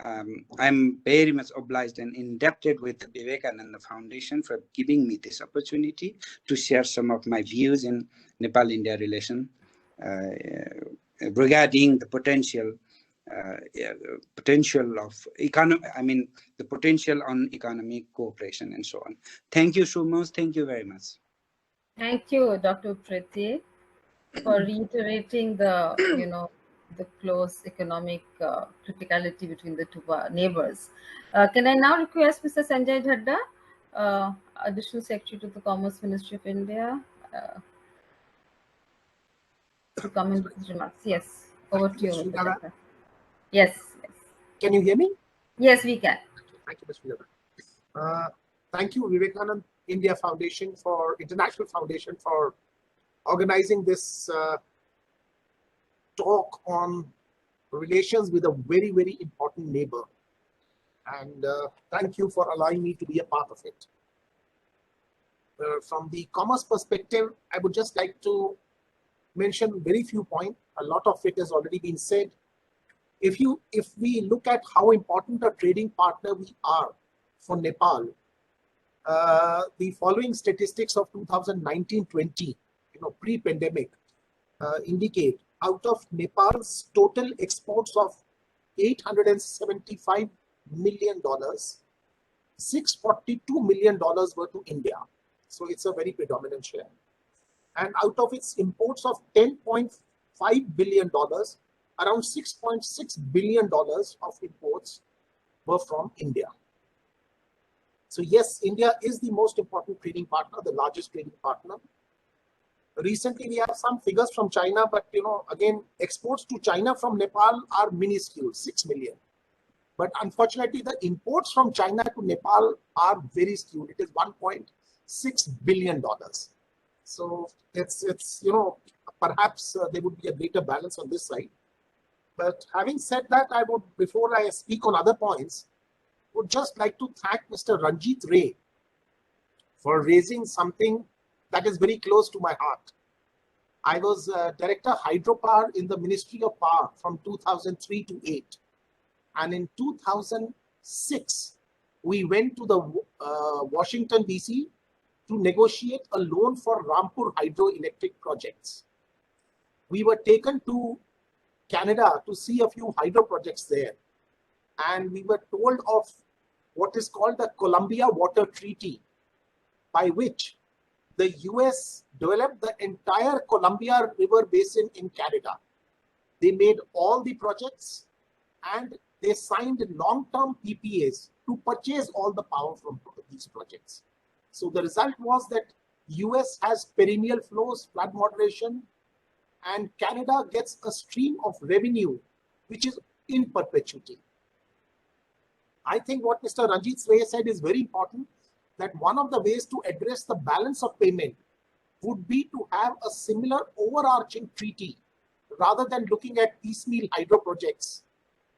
I'm very much obliged and indebted with the Vivekananda Foundation for giving me this opportunity to share some of my views in Nepal-India relation regarding the potential of the potential on economic cooperation and so on. Thank you so much. Thank you very much. Thank you, Dr. Upreti, for reiterating the the close economic criticality between the two neighbors. Can I now request Mr. Sanjay Chadha Additional Secretary to the Commerce Ministry of India, to come in with his remarks. Yes, over to you, Mr. Chadha. Yes, yes. Can you hear me? Yes, we can. Thank you, Ms. Shreejana. Thank you, Vivekananda India Foundation International Foundation for organizing this talk on relations with a very, very important neighbor. And thank you for allowing me to be a part of it. From the commerce perspective, I would just like to mention very few points. A lot of it has already been said. If we look at how important a trading partner we are for Nepal, the following statistics of 2019-20, pre-pandemic, indicate out of Nepal's total exports of $875 million, $642 million were to India. So it's a very predominant share. And out of its imports of $10.5 billion, around $6.6 billion of imports were from India. So yes, India is the most important trading partner, the largest trading partner. Recently, we have some figures from China, but again, exports to China from Nepal are minuscule, 6 million. But unfortunately, the imports from China to Nepal are very skewed. It is $1.6 billion. So it's perhaps there would be a greater balance on this side. But having said that, I would, before I speak on other points, would just like to thank Mr. Ranjit Ray for raising something that is very close to my heart. I was Director Hydropower in the Ministry of Power from 2003 to 8. And in 2006, we went to the Washington, D.C. to negotiate a loan for Rampur hydroelectric projects. We were taken to Canada to see a few hydro projects there. And we were told of what is called the Columbia Water Treaty, by which the US developed the entire Columbia River Basin in Canada. They made all the projects and they signed long-term PPAs to purchase all the power from these projects. So the result was that US has perennial flows, flood moderation, and Canada gets a stream of revenue, which is in perpetuity. I think what Mr. Ranjit Ray said is very important, that one of the ways to address the balance of payment would be to have a similar overarching treaty rather than looking at piecemeal hydro projects,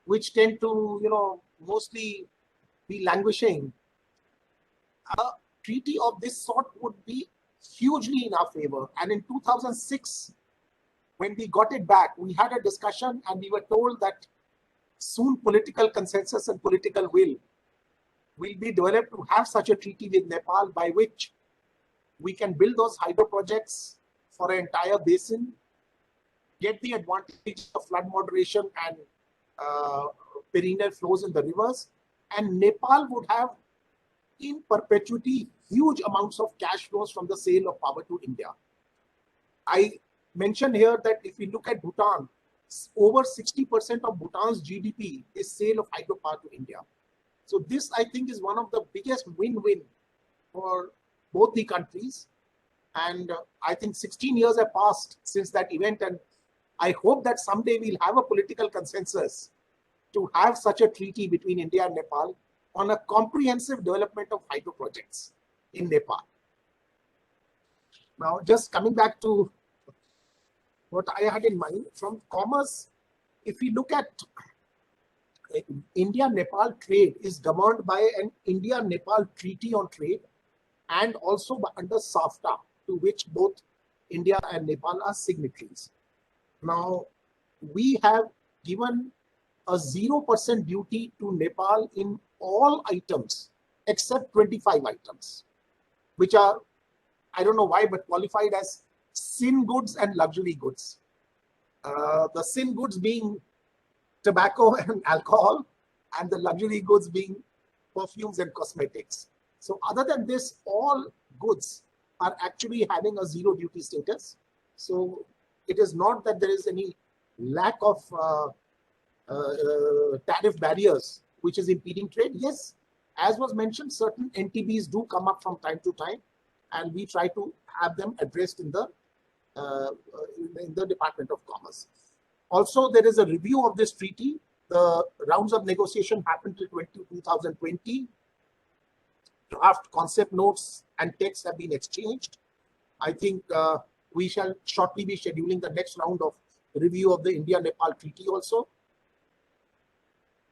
which tend to, mostly be languishing. A treaty of this sort would be hugely in our favor. And in 2006, when we got it back, we had a discussion and we were told that soon political consensus and political will be developed to have such a treaty with Nepal, by which we can build those hydro projects for an entire basin, get the advantage of flood moderation and perennial flows in the rivers, and Nepal would have in perpetuity huge amounts of cash flows from the sale of power to India. I mentioned here that if we look at Bhutan, over 60% of Bhutan's GDP is sale of hydropower to India. So this, I think, is one of the biggest win-win for both the countries. And I think 16 years have passed since that event. And I hope that someday we'll have a political consensus to have such a treaty between India and Nepal on a comprehensive development of hydro projects in Nepal. Now, just coming back to what I had in mind from commerce, if we look at India-Nepal trade is governed by an India-Nepal Treaty on Trade and also under SAFTA, to which both India and Nepal are signatories. Now, we have given a 0% duty to Nepal in all items except 25 items, which are, I don't know why, but qualified as sin goods and luxury goods. The sin goods being tobacco and alcohol, and the luxury goods being perfumes and cosmetics. So other than this, all goods are actually having a zero duty status. So it is not that there is any lack of tariff barriers which is impeding trade. Yes, as was mentioned, certain NTBs do come up from time to time, and we try to have them addressed in the Department of Commerce. Also, there is a review of this treaty. The rounds of negotiation happened till 2020. Draft concept notes and texts have been exchanged. I think we shall shortly be scheduling the next round of review of the India-Nepal treaty also.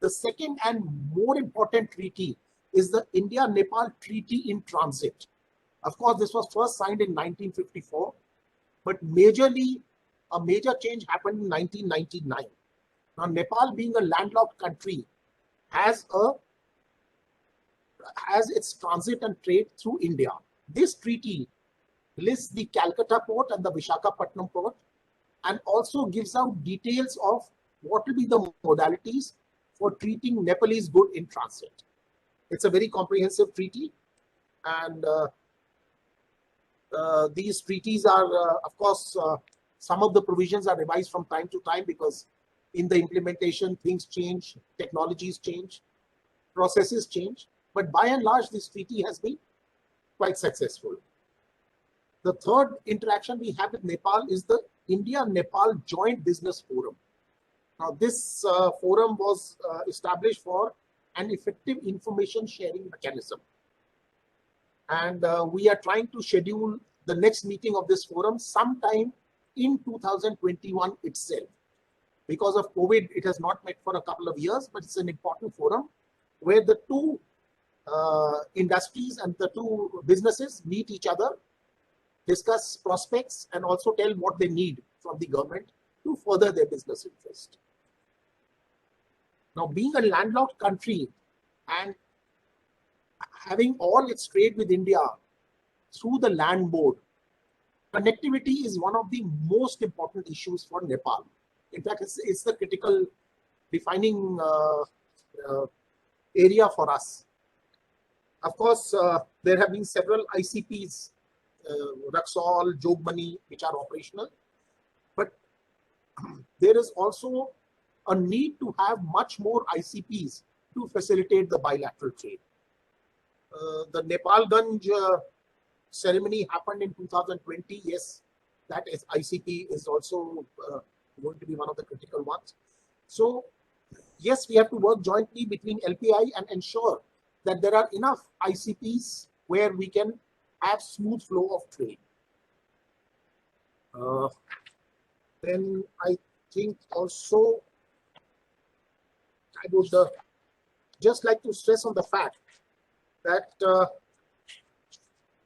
The second and more important treaty is the India-Nepal Treaty in Transit. Of course, this was first signed in 1954, but majorly, a major change happened in 1999. Now, Nepal, being a landlocked country, has its transit and trade through India. This treaty lists the Calcutta port and the Visakhapatnam port, and also gives out details of what will be the modalities for treating Nepalese good in transit. It's a very comprehensive treaty, and these treaties are, of course, some of the provisions are revised from time to time because in the implementation, things change, technologies change, processes change. But by and large, this treaty has been quite successful. The third interaction we have with Nepal is the India-Nepal Joint Business Forum. Now, this forum was established for an effective information sharing mechanism. And we are trying to schedule the next meeting of this forum sometime in 2021 itself. Because of COVID, it has not met for a couple of years, but it's an important forum where the two industries and the two businesses meet each other, discuss prospects, and also tell what they need from the government to further their business interest. Now, being a landlocked country and having all its trade with India through the land board, connectivity is one of the most important issues for Nepal. In fact, it's the critical defining area for us. Of course, there have been several ICPs, Raxol, Jogmani, which are operational, but there is also a need to have much more ICPs to facilitate the bilateral trade. The Nepalganj ceremony happened in 2020. Yes, that is ICP is also going to be one of the critical ones. So yes, we have to work jointly between LPI and ensure that there are enough ICPs where we can have smooth flow of trade. Then I think also I would just like to stress on the fact that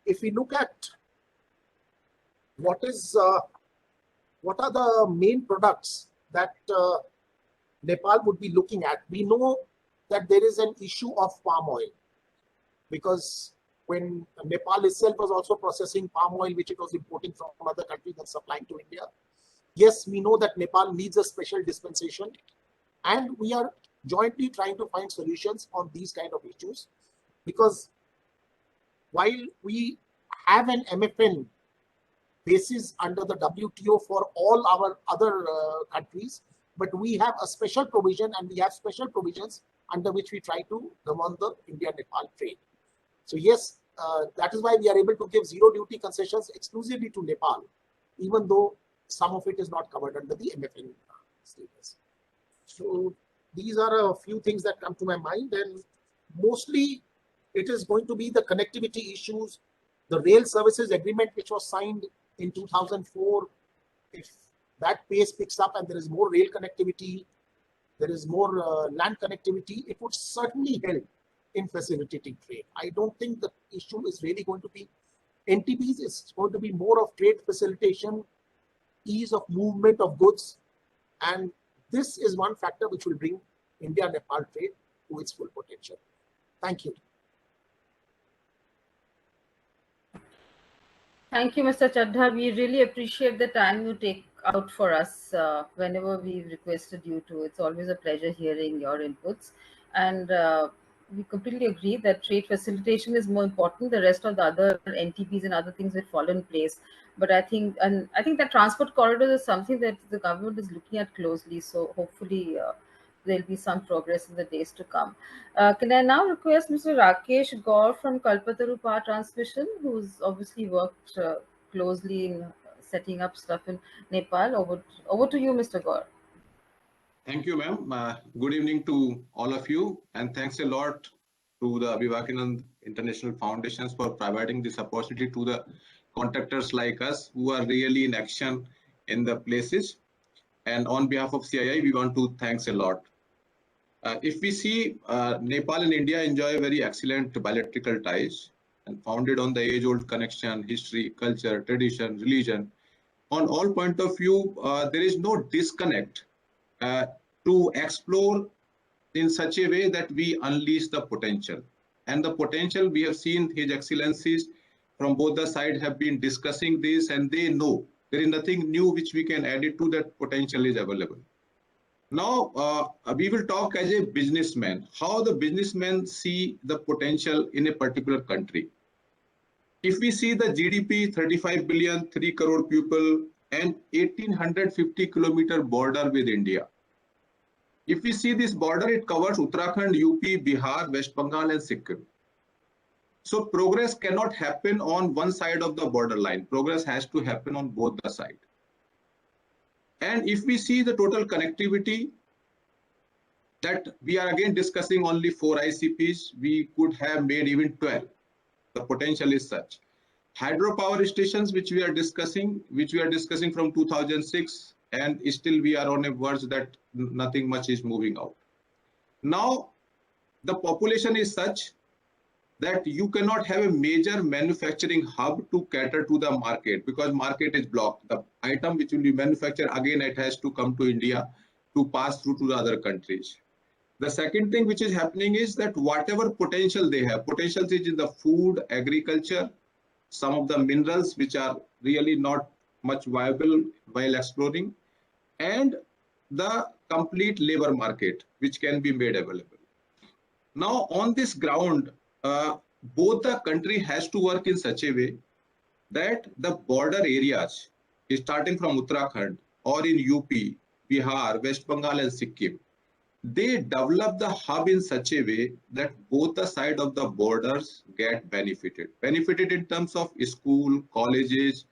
if we look at what are the main products that Nepal would be looking at, we know that there is an issue of palm oil, because when Nepal itself was also processing palm oil, which it was importing from other countries and supplying to India. Yes, we know that Nepal needs a special dispensation, and we are jointly trying to find solutions on these kind of issues, because while we have an MFN basis under the WTO for all our other countries, but we have a special provision, and we have special provisions under which we try to govern the India-Nepal trade. So yes, that is why we are able to give zero duty concessions exclusively to Nepal, even though some of it is not covered under the MFN status. So these are a few things that come to my mind, and mostly it is going to be the connectivity issues, the rail services agreement which was signed in 2004. If that pace picks up and there is more rail connectivity, there is more land connectivity, it would certainly help in facilitating trade. I don't think the issue is really going to be NTBs. It's going to be more of trade facilitation, ease of movement of goods, and this is one factor which will bring India-Nepal trade to its full potential. Thank you. Thank you, Mr. Chadha. We really appreciate the time you take out for us whenever we've requested you to. It's always a pleasure hearing your inputs. And we completely agree that trade facilitation is more important. The rest of the other NTPs and other things will fall in place. But I think that transport corridors is something that the government is looking at closely. So hopefully there'll be some progress in the days to come. Can I now request Mr. Rakesh Gaur from Kalpataru Power Transmission, who's obviously worked closely in setting up stuff in Nepal. Over to you, Mr. Gaur. Thank you, ma'am. Good evening to all of you, and thanks a lot to the Vivekananda International Foundations for providing this opportunity to the contractors like us who are really in action in the places. And on behalf of CII, we want to thanks a lot. If we see, Nepal and India enjoy very excellent bilateral ties and founded on the age-old connection, history, culture, tradition, religion. On all point of view, there is no disconnect to explore in such a way that we unleash the potential. And the potential, we have seen His Excellencies from both the sides have been discussing this, and they know there is nothing new which we can add it to, that potential is available. Now, we will talk as a businessman, how the businessmen see the potential in a particular country. If we see the GDP, 35 billion, 3 crore people, and 1850 kilometer border with India. If we see this border, it covers Uttarakhand, UP, Bihar, West Bengal, and Sikkim. So progress cannot happen on one side of the borderline. Progress has to happen on both the sides. And if we see the total connectivity, that we are again discussing only 4 ICPs, we could have made even 12. The potential is such. Hydropower stations, which we are discussing from 2006, and still we are on a verge that nothing much is moving out. Now, the population is such that you cannot have a major manufacturing hub to cater to the market, because market is blocked. The item which will be manufactured, again, it has to come to India to pass through to the other countries. The second thing which is happening is that whatever potential they have, potentials is in the food, agriculture, some of the minerals which are really not much viable while exploring, and the complete labor market which can be made available. Now, on this ground, both the country has to work in such a way that the border areas, starting from Uttarakhand or in UP, Bihar, West Bengal, and Sikkim, they develop the hub in such a way that both the side of the borders get benefited. Benefited in terms of school, colleges,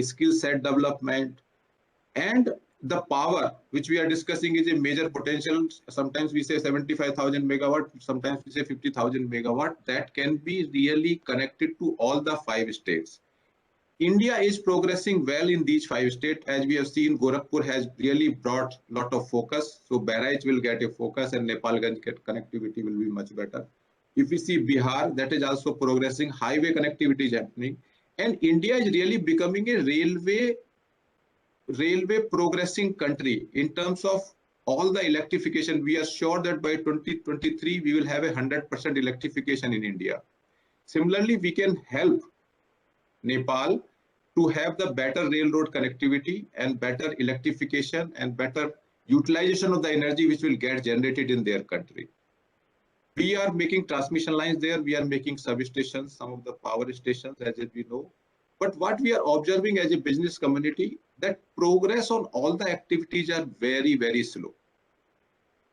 skill set development, and the power which we are discussing is a major potential. Sometimes we say 75,000 megawatt, sometimes we say 50,000 megawatt, that can be really connected to all the 5 states. India is progressing well in these 5 states. As we have seen, Gorakhpur has really brought a lot of focus. So Bahraich will get a focus and Nepalganj connectivity will be much better. If we see Bihar, that is also progressing. Highway connectivity is happening. And India is really becoming a railway progressing country in terms of all the electrification. We are sure that by 2023, we will have 100% electrification in India. Similarly, we can help Nepal to have the better railroad connectivity and better electrification and better utilization of the energy which will get generated in their country. We are making transmission lines there. We are making substations, some of the power stations, as we know. But what we are observing as a business community, that progress on all the activities are very, very slow.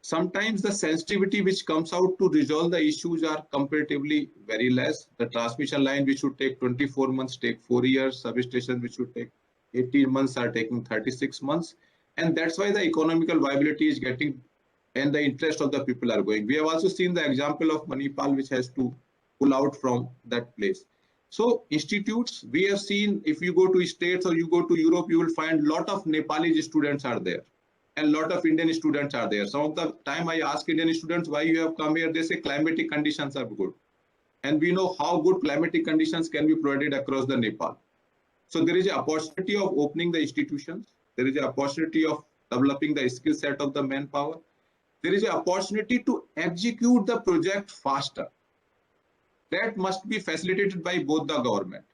Sometimes the sensitivity which comes out to resolve the issues are comparatively very less. The transmission line which should take 24 months take 4 years. Substations which should take 18 months are taking 36 months. And that's why the economical viability is getting, and the interest of the people are going. We have also seen the example of Manipal, which has to pull out from that place. So institutes, we have seen, if you go to states or you go to Europe, you will find a lot of Nepalese students are there and a lot of Indian students are there. Some of the time I ask Indian students why you have come here, they say climatic conditions are good. And we know how good climatic conditions can be provided across the Nepal. So there is an opportunity of opening the institutions. There is an opportunity of developing the skill set of the manpower. There is an opportunity to execute the project faster. That must be facilitated by both the government.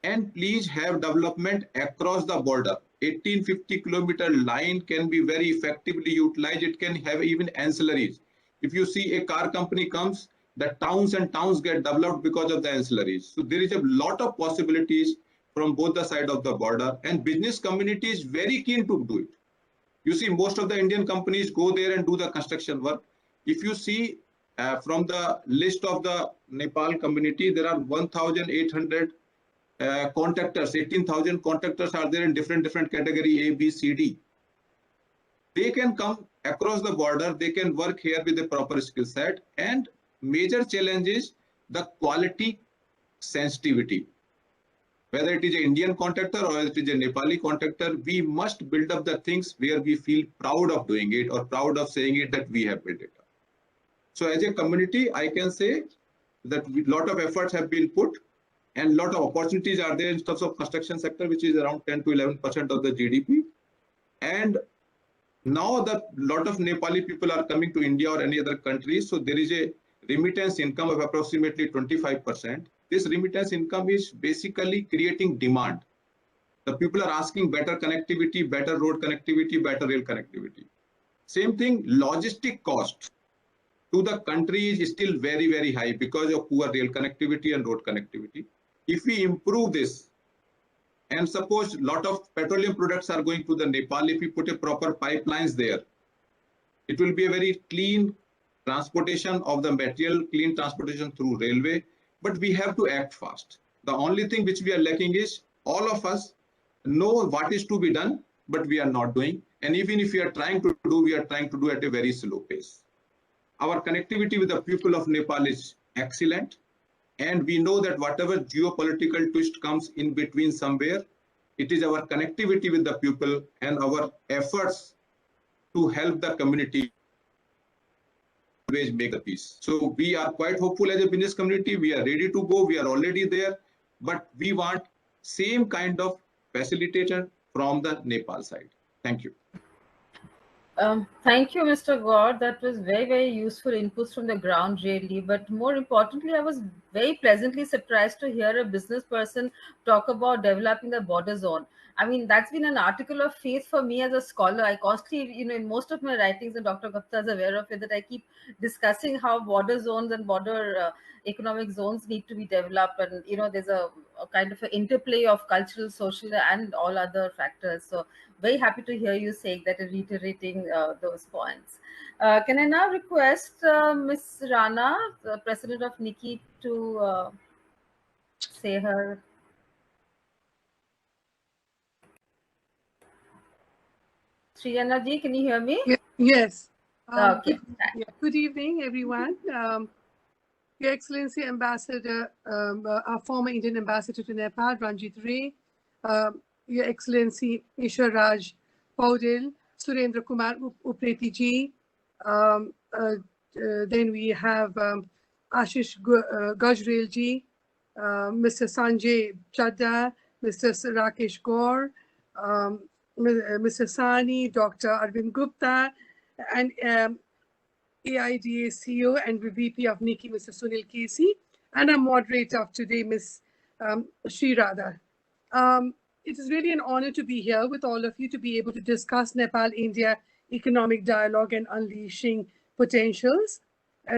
And please have development across the border. 1850 kilometer line can be very effectively utilized. It can have even ancillaries. If you see a car company comes, the towns and towns get developed because of the ancillaries. So there is a lot of possibilities from both the side of the border, and business community is very keen to do it. You see, most of the Indian companies go there and do the construction work. If you see from the list of the Nepal community, there are 1,800 contractors, 18,000 contractors are there in different category A, B, C, D. They can come across the border, they can work here with a proper skill set, and major challenge is the quality sensitivity. Whether it is an Indian contractor or it is a Nepali contractor, we must build up the things where we feel proud of doing it or proud of saying it that we have built it up. So as a community, I can say that a lot of efforts have been put and a lot of opportunities are there in terms of construction sector, which is around 10 to 11% of the GDP. And now that a lot of Nepali people are coming to India or any other country, so there is a remittance income of approximately 25%. This remittance income is basically creating demand. The people are asking better connectivity, better road connectivity, better rail connectivity. Same thing, logistic cost to the country is still very, very high because of poor rail connectivity and road connectivity. If we improve this, and suppose a lot of petroleum products are going to the Nepal, if we put a proper pipelines there, it will be a very clean transportation of the material, clean transportation through railway, but we have to act fast. The only thing which we are lacking is all of us know what is to be done, but we are not doing. And even if we are trying to do, we are trying to do at a very slow pace. Our connectivity with the people of Nepal is excellent. And we know that whatever geopolitical twist comes in between somewhere, it is our connectivity with the people and our efforts to help the community always make the peace. So we are quite hopeful as a business community. We are ready to go. We are already there, but we want same kind of facilitation from the Nepal side. Thank you. Thank you, Mr. Gaur. That was very, very useful inputs from the ground, really. But more importantly, I was very pleasantly surprised to hear a business person talk about developing the border zone. I mean, that's been an article of faith for me as a scholar. I constantly, in most of my writings, and Dr. Gupta is aware of it, that I keep discussing how border zones and border economic zones need to be developed. And, there's a kind of an interplay of cultural, social, and all other factors. So very happy to hear you saying that and reiterating those points. Can I now request Ms. Rana, the president of NICCI, to say her. Shreejana ji, can you hear me? Yes. Okay. Good evening, everyone. Your Excellency Ambassador, our former Indian Ambassador to Nepal, Ranjit Ray, Your Excellency Eshor Poudel, Surendra Kumar Upreti ji. Then we have Ashis Gajurel ji, Mr. Sanjay Chadha, Mr. Rakesh Gaur, Mr. Sani, Dr. Arvind Gupta, and AIDA CEO and VP of NICCI, Mr. Sunil Casey, and our moderator of today, Ms. Shreejana. It is really an honor to be here with all of you to be able to discuss Nepal-India economic dialogue and unleashing potentials.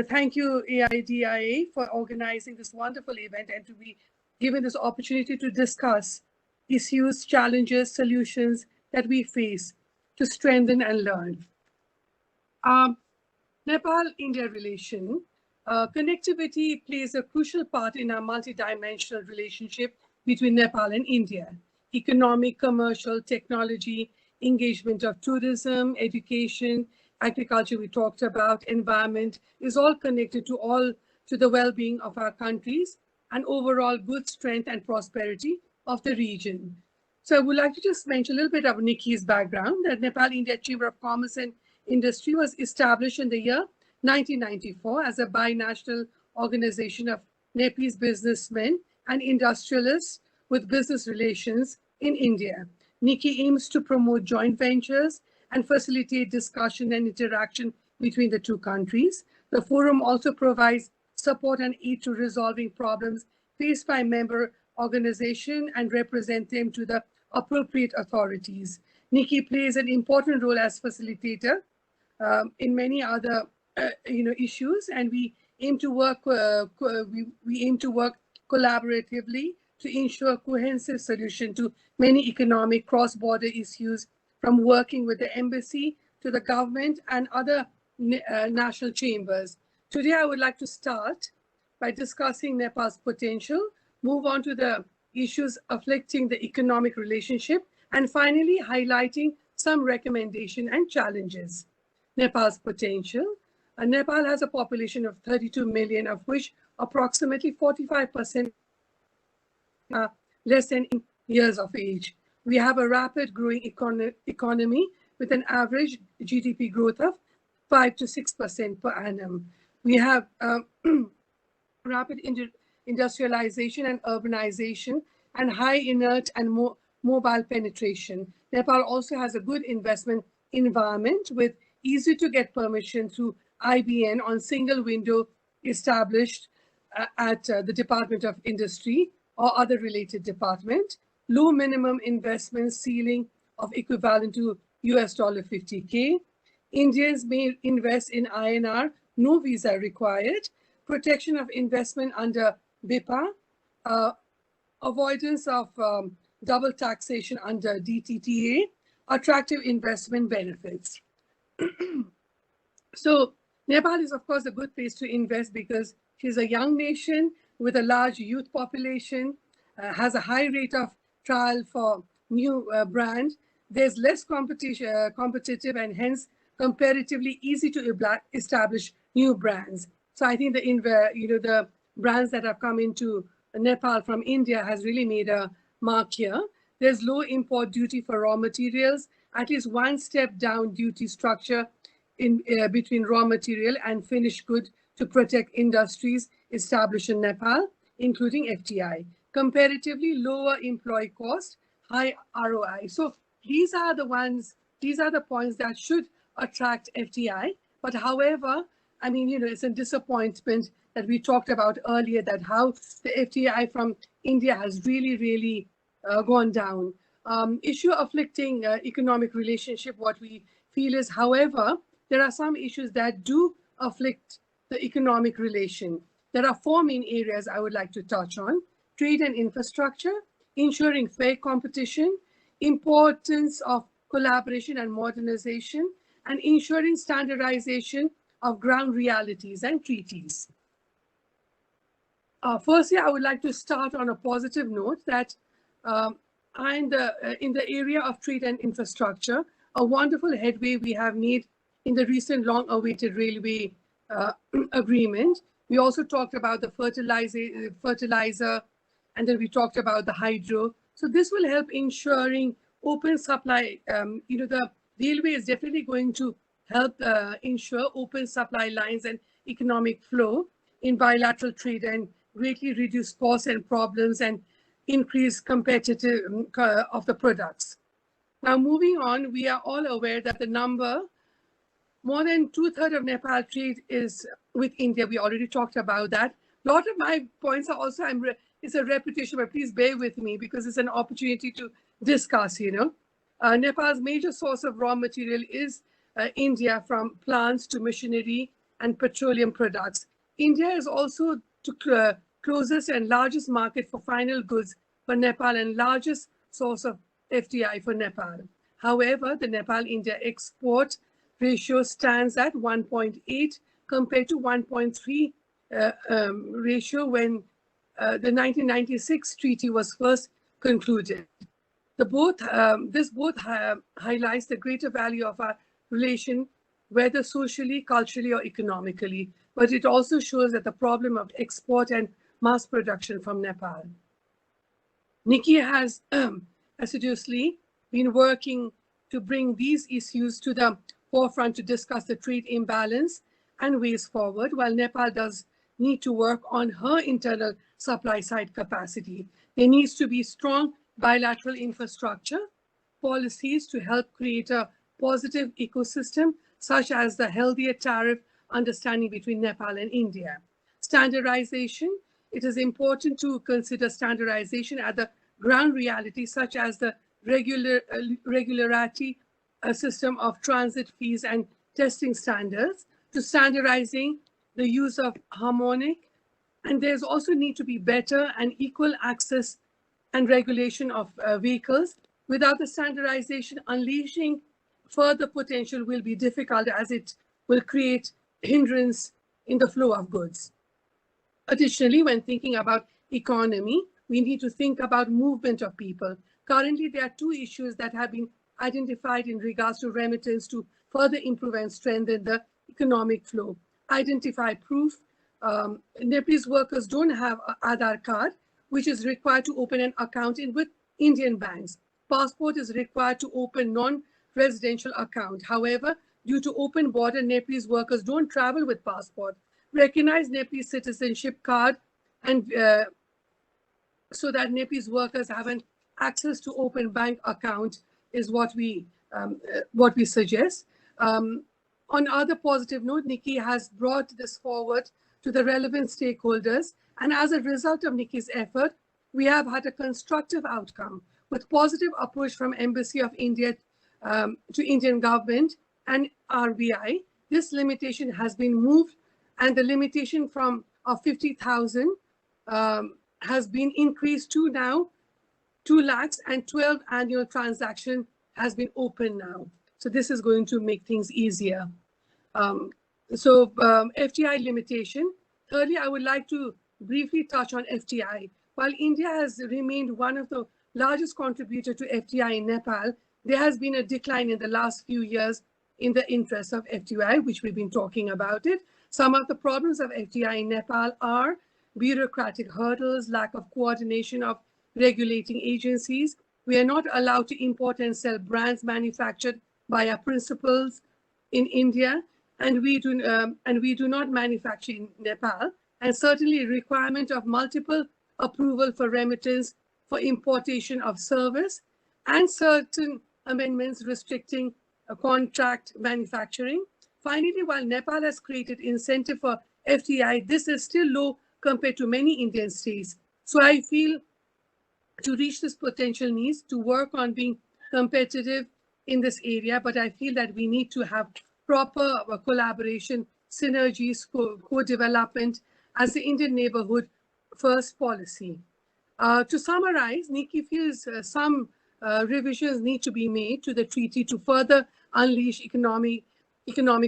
Thank you, AIDIA, for organizing this wonderful event and to be given this opportunity to discuss issues, challenges, solutions that we face to strengthen and learn. Nepal-India relation, connectivity plays a crucial part in our multidimensional relationship between Nepal and India. Economic, commercial, technology, engagement of tourism, education, agriculture we talked about, environment is all connected to the well-being of our countries and overall good strength and prosperity of the region. So I would like to just mention a little bit of NICCI's background, that Nepal-India Chamber of Commerce and Industry was established in the year 1994 as a binational organization of Nepalese businessmen and industrialists with business relations in India. NICCI aims to promote joint ventures and facilitate discussion and interaction between the two countries. The forum also provides support and aid to resolving problems faced by member organization and represent them to the appropriate authorities. NICCI plays an important role as facilitator in many other issues, and we aim to work collaboratively to ensure cohesive solution to many economic cross-border issues from working with the embassy to the government and other national chambers. Today, I would like to start by discussing Nepal's potential, move on to the issues afflicting the economic relationship, and finally highlighting some recommendations and challenges. Nepal's potential. Nepal has a population of 32 million, of which approximately 45% are less than years of age. We have a rapid growing economy with an average GDP growth of 5 to 6% per annum. We have rapid industrialization and urbanization and high inert and mobile penetration. Nepal also has a good investment environment with easy to get permission through IBN on single window established at the Department of Industry or other related department, low minimum investment ceiling of equivalent to US $50K. Indians may invest in INR, no visa required, protection of investment under BIPA, avoidance of double taxation under DTTA, attractive investment benefits. So Nepal is, of course, a good place to invest because she's a young nation with a large youth population, has a high rate of trial for new brands. There's less competitive and hence comparatively easy to establish new brands. So I think the brands that have come into Nepal from India has really made a mark here. There's low import duty for raw materials, at least one step down duty structure in between raw material and finished good to protect industries established in Nepal, including FTI. Comparatively lower employee cost, high ROI. So these are the points that should attract FTI. But however, I mean, it's a disappointment that we talked about earlier, that how the FTI from India has really gone down. Issue afflicting economic relationship, what we feel is, however, there are some issues that do afflict the economic relation. There are four main areas I would like to touch on: trade and infrastructure, ensuring fair competition, importance of collaboration and modernization, and ensuring standardization of ground realities and treaties. Firstly, I would like to start on a positive note that in the area of trade and infrastructure, a wonderful headway we have made in the recent long-awaited railway agreement. We also talked about the fertilizer, and then we talked about the hydro. So this will help ensuring open supply. The railway is definitely going to help ensure open supply lines and economic flow in bilateral trade and greatly reduce costs and problems and increase competitive of the products. Now, moving on, we are all aware that the number, more than 2/3 of Nepal trade is with India. We already talked about that. A lot of my points are also, it's a repetition, but please bear with me because it's an opportunity to discuss, Nepal's major source of raw material is India, from plants to machinery and petroleum products. India is also the closest and largest market for final goods for Nepal and largest source of FDI for Nepal. However, the Nepal-India export ratio stands at 1.8 compared to 1.3 ratio when the 1996 treaty was first concluded. This highlights the greater value of our relation, whether socially, culturally, or economically. But it also shows that the problem of export and mass production from Nepal. NICCI has assiduously been working to bring these issues to the forefront to discuss the trade imbalance and ways forward, while Nepal does need to work on her internal supply side capacity. There needs to be strong bilateral infrastructure policies to help create a positive ecosystem, such as the healthier tariff understanding between Nepal and India. Standardization, it is important to consider standardization at the ground reality, such as the regularity system of transit fees and testing standards, to standardizing the use of harmonic. And there's also need to be better and equal access and regulation of vehicles Without the standardization, unleashing further potential will be difficult as it will create hindrance in the flow of goods. Additionally, when thinking about economy, we need to think about movement of people. Currently, there are two issues that have been identified in regards to remittance to further improve and strengthen the economic flow. Identify proof. Nepalese workers don't have an Aadhaar card, which is required to open an account with Indian banks. Passport is required to open non-residential account. However, due to open border, Nepalese workers don't travel with passport. Recognize Nepalese citizenship card and so that Nepalese workers have an access to open bank account is what we suggest. On other positive note, NICCI has brought this forward to the relevant stakeholders, and as a result of NICCI's effort, we have had a constructive outcome with positive approach from Embassy of India to Indian government and RBI. This limitation has been moved, and the limitation from 50,000 has been increased to now 2 lakhs, and 12 annual transaction has been open now. So this is going to make things easier. FTI limitation. Thirdly, I would like to briefly touch on FTI. While India has remained one of the largest contributor to FTI in Nepal, there has been a decline in the last few years in the interest of FTI, which we've been talking about it. Some of the problems of FTI in Nepal are bureaucratic hurdles, lack of coordination of regulating agencies. We are not allowed to import and sell brands manufactured by our principals in India, and we do not manufacture in Nepal. And certainly requirement of multiple approval for remittance for importation of service, and certain amendments restricting contract manufacturing. Finally, while Nepal has created incentive for FTI, this is still low compared to many Indian states. So I feel to reach this potential needs to work on being competitive in this area, but I feel that we need to have proper collaboration, synergies, co-development as the Indian neighborhood first policy. To summarize, NICCI feels some revisions need to be made to the treaty to further unleash economic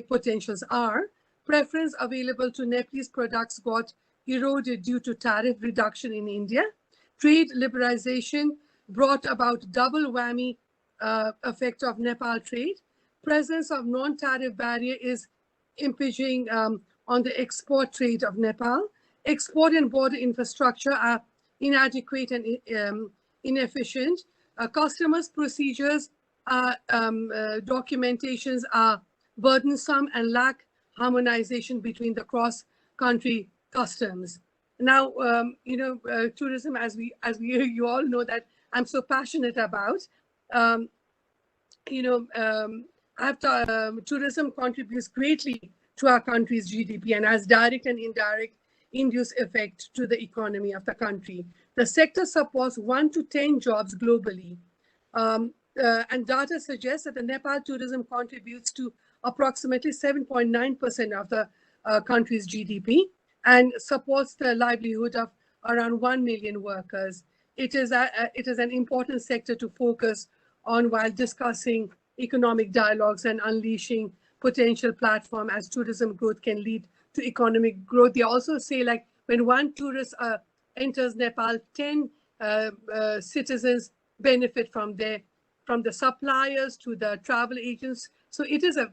potentials. Preference available to Nepalese products got eroded due to tariff reduction in India. Trade liberalization brought about double whammy effect of Nepal trade. Presence of non-tariff barrier is impinging on the export trade of Nepal. Export and border infrastructure are inadequate and inefficient. Customers' procedures, documentations are burdensome and lack harmonization between the cross-country customs. Now, tourism, as you all know that I'm so passionate about. Tourism contributes greatly to our country's GDP and has direct and indirect induced effect to the economy of the country. The sector supports 1 to 10 jobs globally. And data suggests that the Nepal tourism contributes to approximately 7.9% of the country's GDP and supports the livelihood of around 1 million workers. It is an important sector to focus on while discussing economic dialogues and unleashing potential platform as tourism growth can lead to economic growth. They also say, like, when one tourist enters Nepal, 10 citizens benefit from the suppliers to the travel agents. So it is an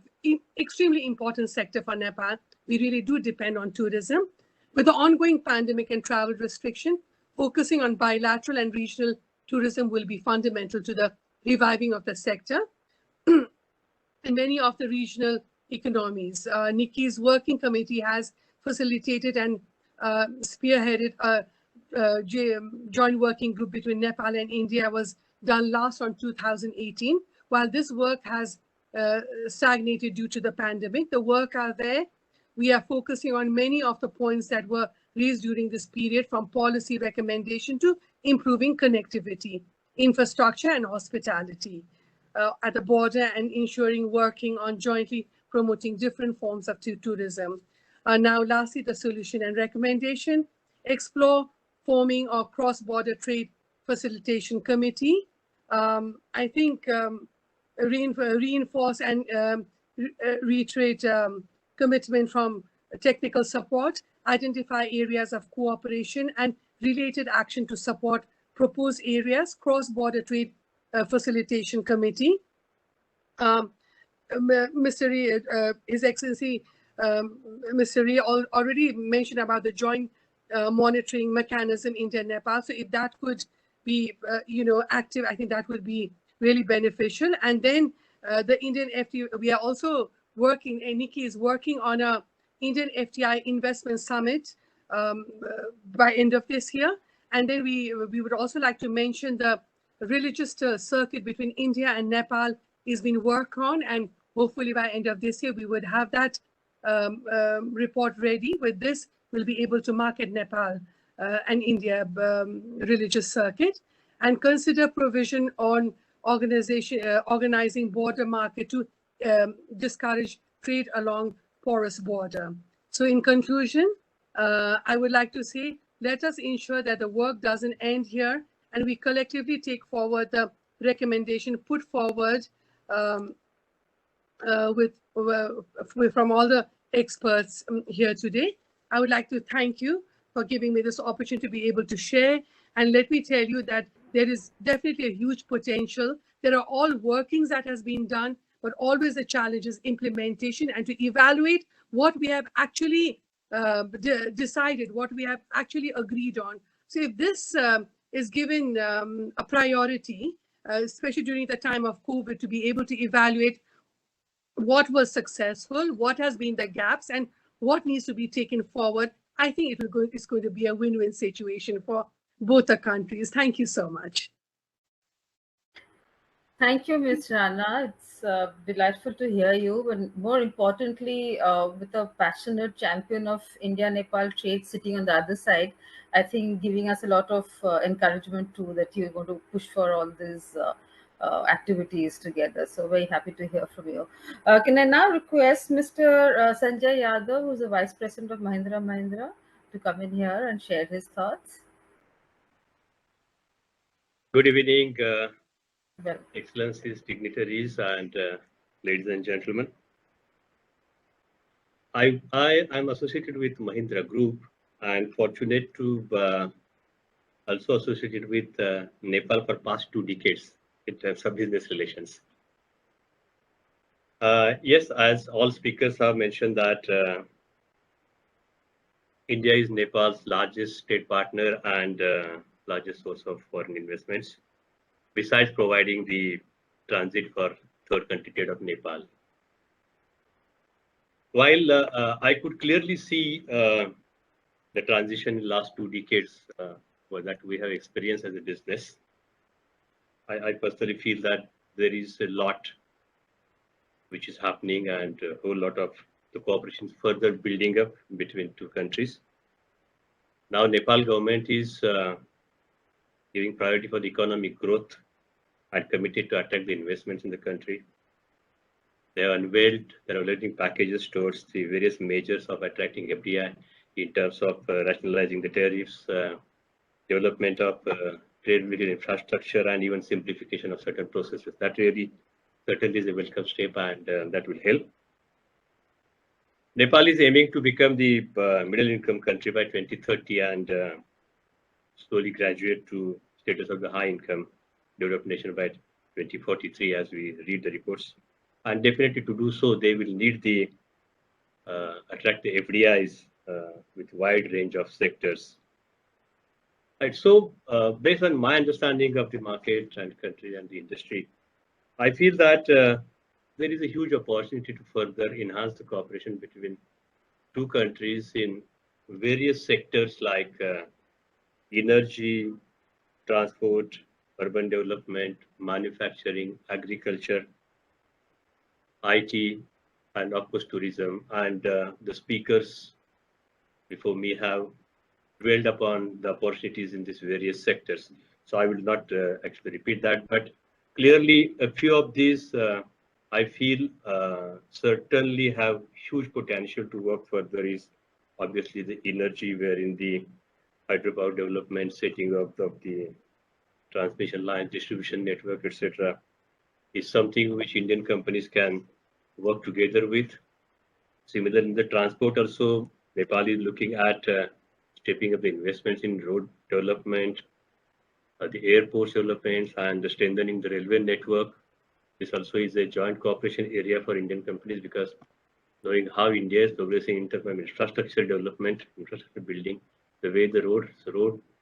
extremely important sector for Nepal. We really do depend on tourism. With the ongoing pandemic and travel restriction, focusing on bilateral and regional tourism will be fundamental to the reviving of the sector in many of the regional economies. NICCI's working committee has facilitated and spearheaded a joint working group between Nepal and India was done last on 2018. While this work has stagnated due to the pandemic, the work are there. We are focusing on many of the points that were raised during this period, from policy recommendation to improving connectivity, infrastructure and hospitality at the border, and ensuring working on jointly promoting different forms of tourism. Now, lastly, the solution and recommendation: explore forming a cross-border trade facilitation committee I think reinforce and reiterate commitment from technical support, identify areas of cooperation and related action to support proposed areas, cross-border trade facilitation committee. Mr. His Excellency, Mr. Ri already mentioned about the joint monitoring mechanism India-Nepal. So if that could be, active, I think that would be really beneficial. And then the Indian FTA, we are also working, NICCI is working on a Indian FTI investment summit by end of this year. And then we would also like to mention the religious circuit between India and Nepal is being worked on, and hopefully by end of this year, we would have that report ready. With this, we'll be able to market Nepal and India religious circuit and consider provision on organizing border market to discourage trade along porous border. So in conclusion, I would like to say, let us ensure that the work doesn't end here and we collectively take forward the recommendation put forward from all the experts here today. I would like to thank you for giving me this opportunity to be able to share. And let me tell you that there is definitely a huge potential. There are all workings that has been done, but always the challenge is implementation and to evaluate what we have actually decided, what we have actually agreed on. So if this is given a priority, especially during the time of COVID, to be able to evaluate what was successful, what has been the gaps, and what needs to be taken forward, I think it's going to be a win-win situation for both the countries. Thank you so much. Thank you, Ms. Rana. It's delightful to hear you, but more importantly, with a passionate champion of India-Nepal trade sitting on the other side, I think giving us a lot of encouragement too, that you're going to push for all these activities together. So very happy to hear from you. Can I now request Mr. Sanjay Yadav, who's the Vice President of Mahindra, to come in here and share his thoughts? Good evening, Excellencies, dignitaries, and ladies and gentlemen. I am associated with Mahindra Group and fortunate to also associated with Nepal for past 2 decades in terms of business relations. Yes, as all speakers have mentioned that India is Nepal's largest trade partner and largest source of foreign investments, besides providing the transit for third country trade of Nepal. While I could clearly see the transition in the last 2 decades that we have experienced as a business, I personally feel that there is a lot which is happening and a whole lot of the cooperation is further building up between 2 countries. Now Nepal government is giving priority for the economic growth and committed to attract the investments in the country. They have unveiled their relating packages towards the various measures of attracting FDI in terms of rationalizing the tariffs, development of trade-related infrastructure, and even simplification of certain processes. That really certainly is a welcome step, and that will help. Nepal is aiming to become the middle-income country by 2030 and slowly graduate to status of the high-income developed nation by 2043, as we read the reports. And definitely to do so, they will need the attract the FDIs with wide range of sectors. Right. So, based on my understanding of the market and country and the industry, I feel that there is a huge opportunity to further enhance the cooperation between 2 countries in various sectors like energy, transport, urban development, manufacturing, agriculture, IT, and of course tourism. And the speakers before me have dwelled upon the opportunities in these various sectors. So I will not actually repeat that, but clearly a few of these I feel certainly have huge potential to work further is obviously the energy, wherein the hydropower development, setting up of the transmission lines, distribution network, etc., is something which Indian companies can work together with. Similar in the transport also, Nepal is looking at stepping up the investments in road development, the airports developments, and strengthening the railway network. This also is a joint cooperation area for Indian companies, because knowing how India is progressing in terms of infrastructure development, infrastructure building, the way the road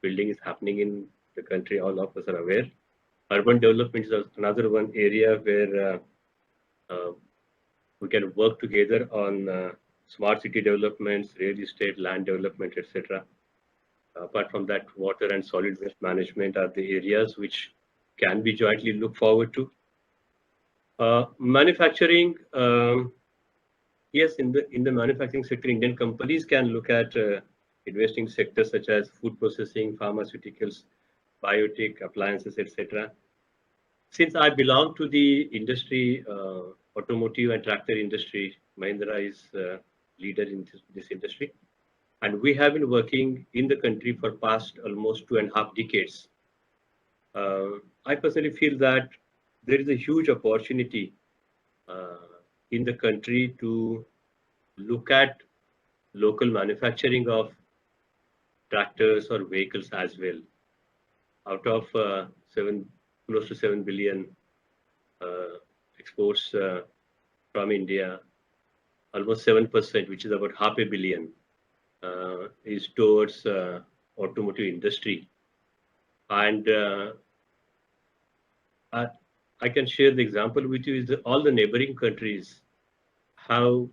building is happening in the country, all of us are aware. Urban development is another one area where we can work together on smart city developments, real estate, land development, etc. Apart from that, water and solid waste management are the areas which can be jointly looked forward to. Manufacturing, yes, in the manufacturing sector, Indian companies can look at investing sectors such as food processing, pharmaceuticals, biotech, appliances, etc. Since I belong to the industry, automotive and tractor industry, Mahindra is leader in this industry, and we have been working in the country for past almost 2.5 decades. I personally feel that there is a huge opportunity in the country to look at local manufacturing of tractors or vehicles as well. Out of close to 7 billion exports from India, almost 7%, which is about $500 million, is towards automotive industry. And I can share the example with you is that all the neighboring countries have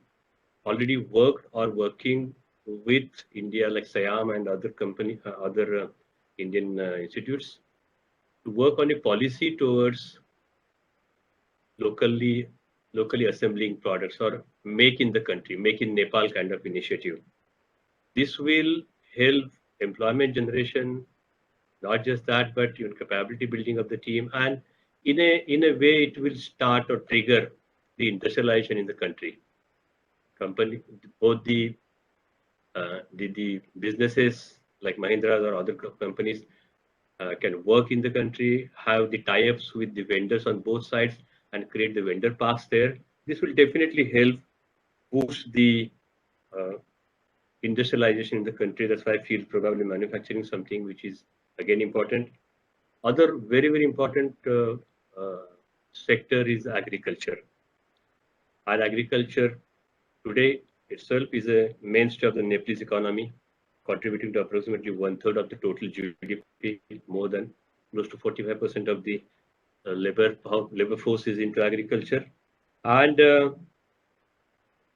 already worked or working with India, like Siam and other company, other Indian institutes, to work on a policy towards locally assembling products, or make in the country, make in Nepal kind of initiative. This will help employment generation, not just that, but even capability building of the team, and in a way it will start or trigger the industrialization in the country. Both the businesses like Mahindra or other companies can work in the country, have the tie-ups with the vendors on both sides, and create the vendor parks there. This will definitely help boost the industrialization in the country. That's why I feel probably manufacturing something which is again important. Other very, very important sector is agriculture. And agriculture today itself is a mainstay of the Nepalese economy, contributing to approximately 1/3 of the total GDP, more than close to 45% of the labor force is into agriculture. And there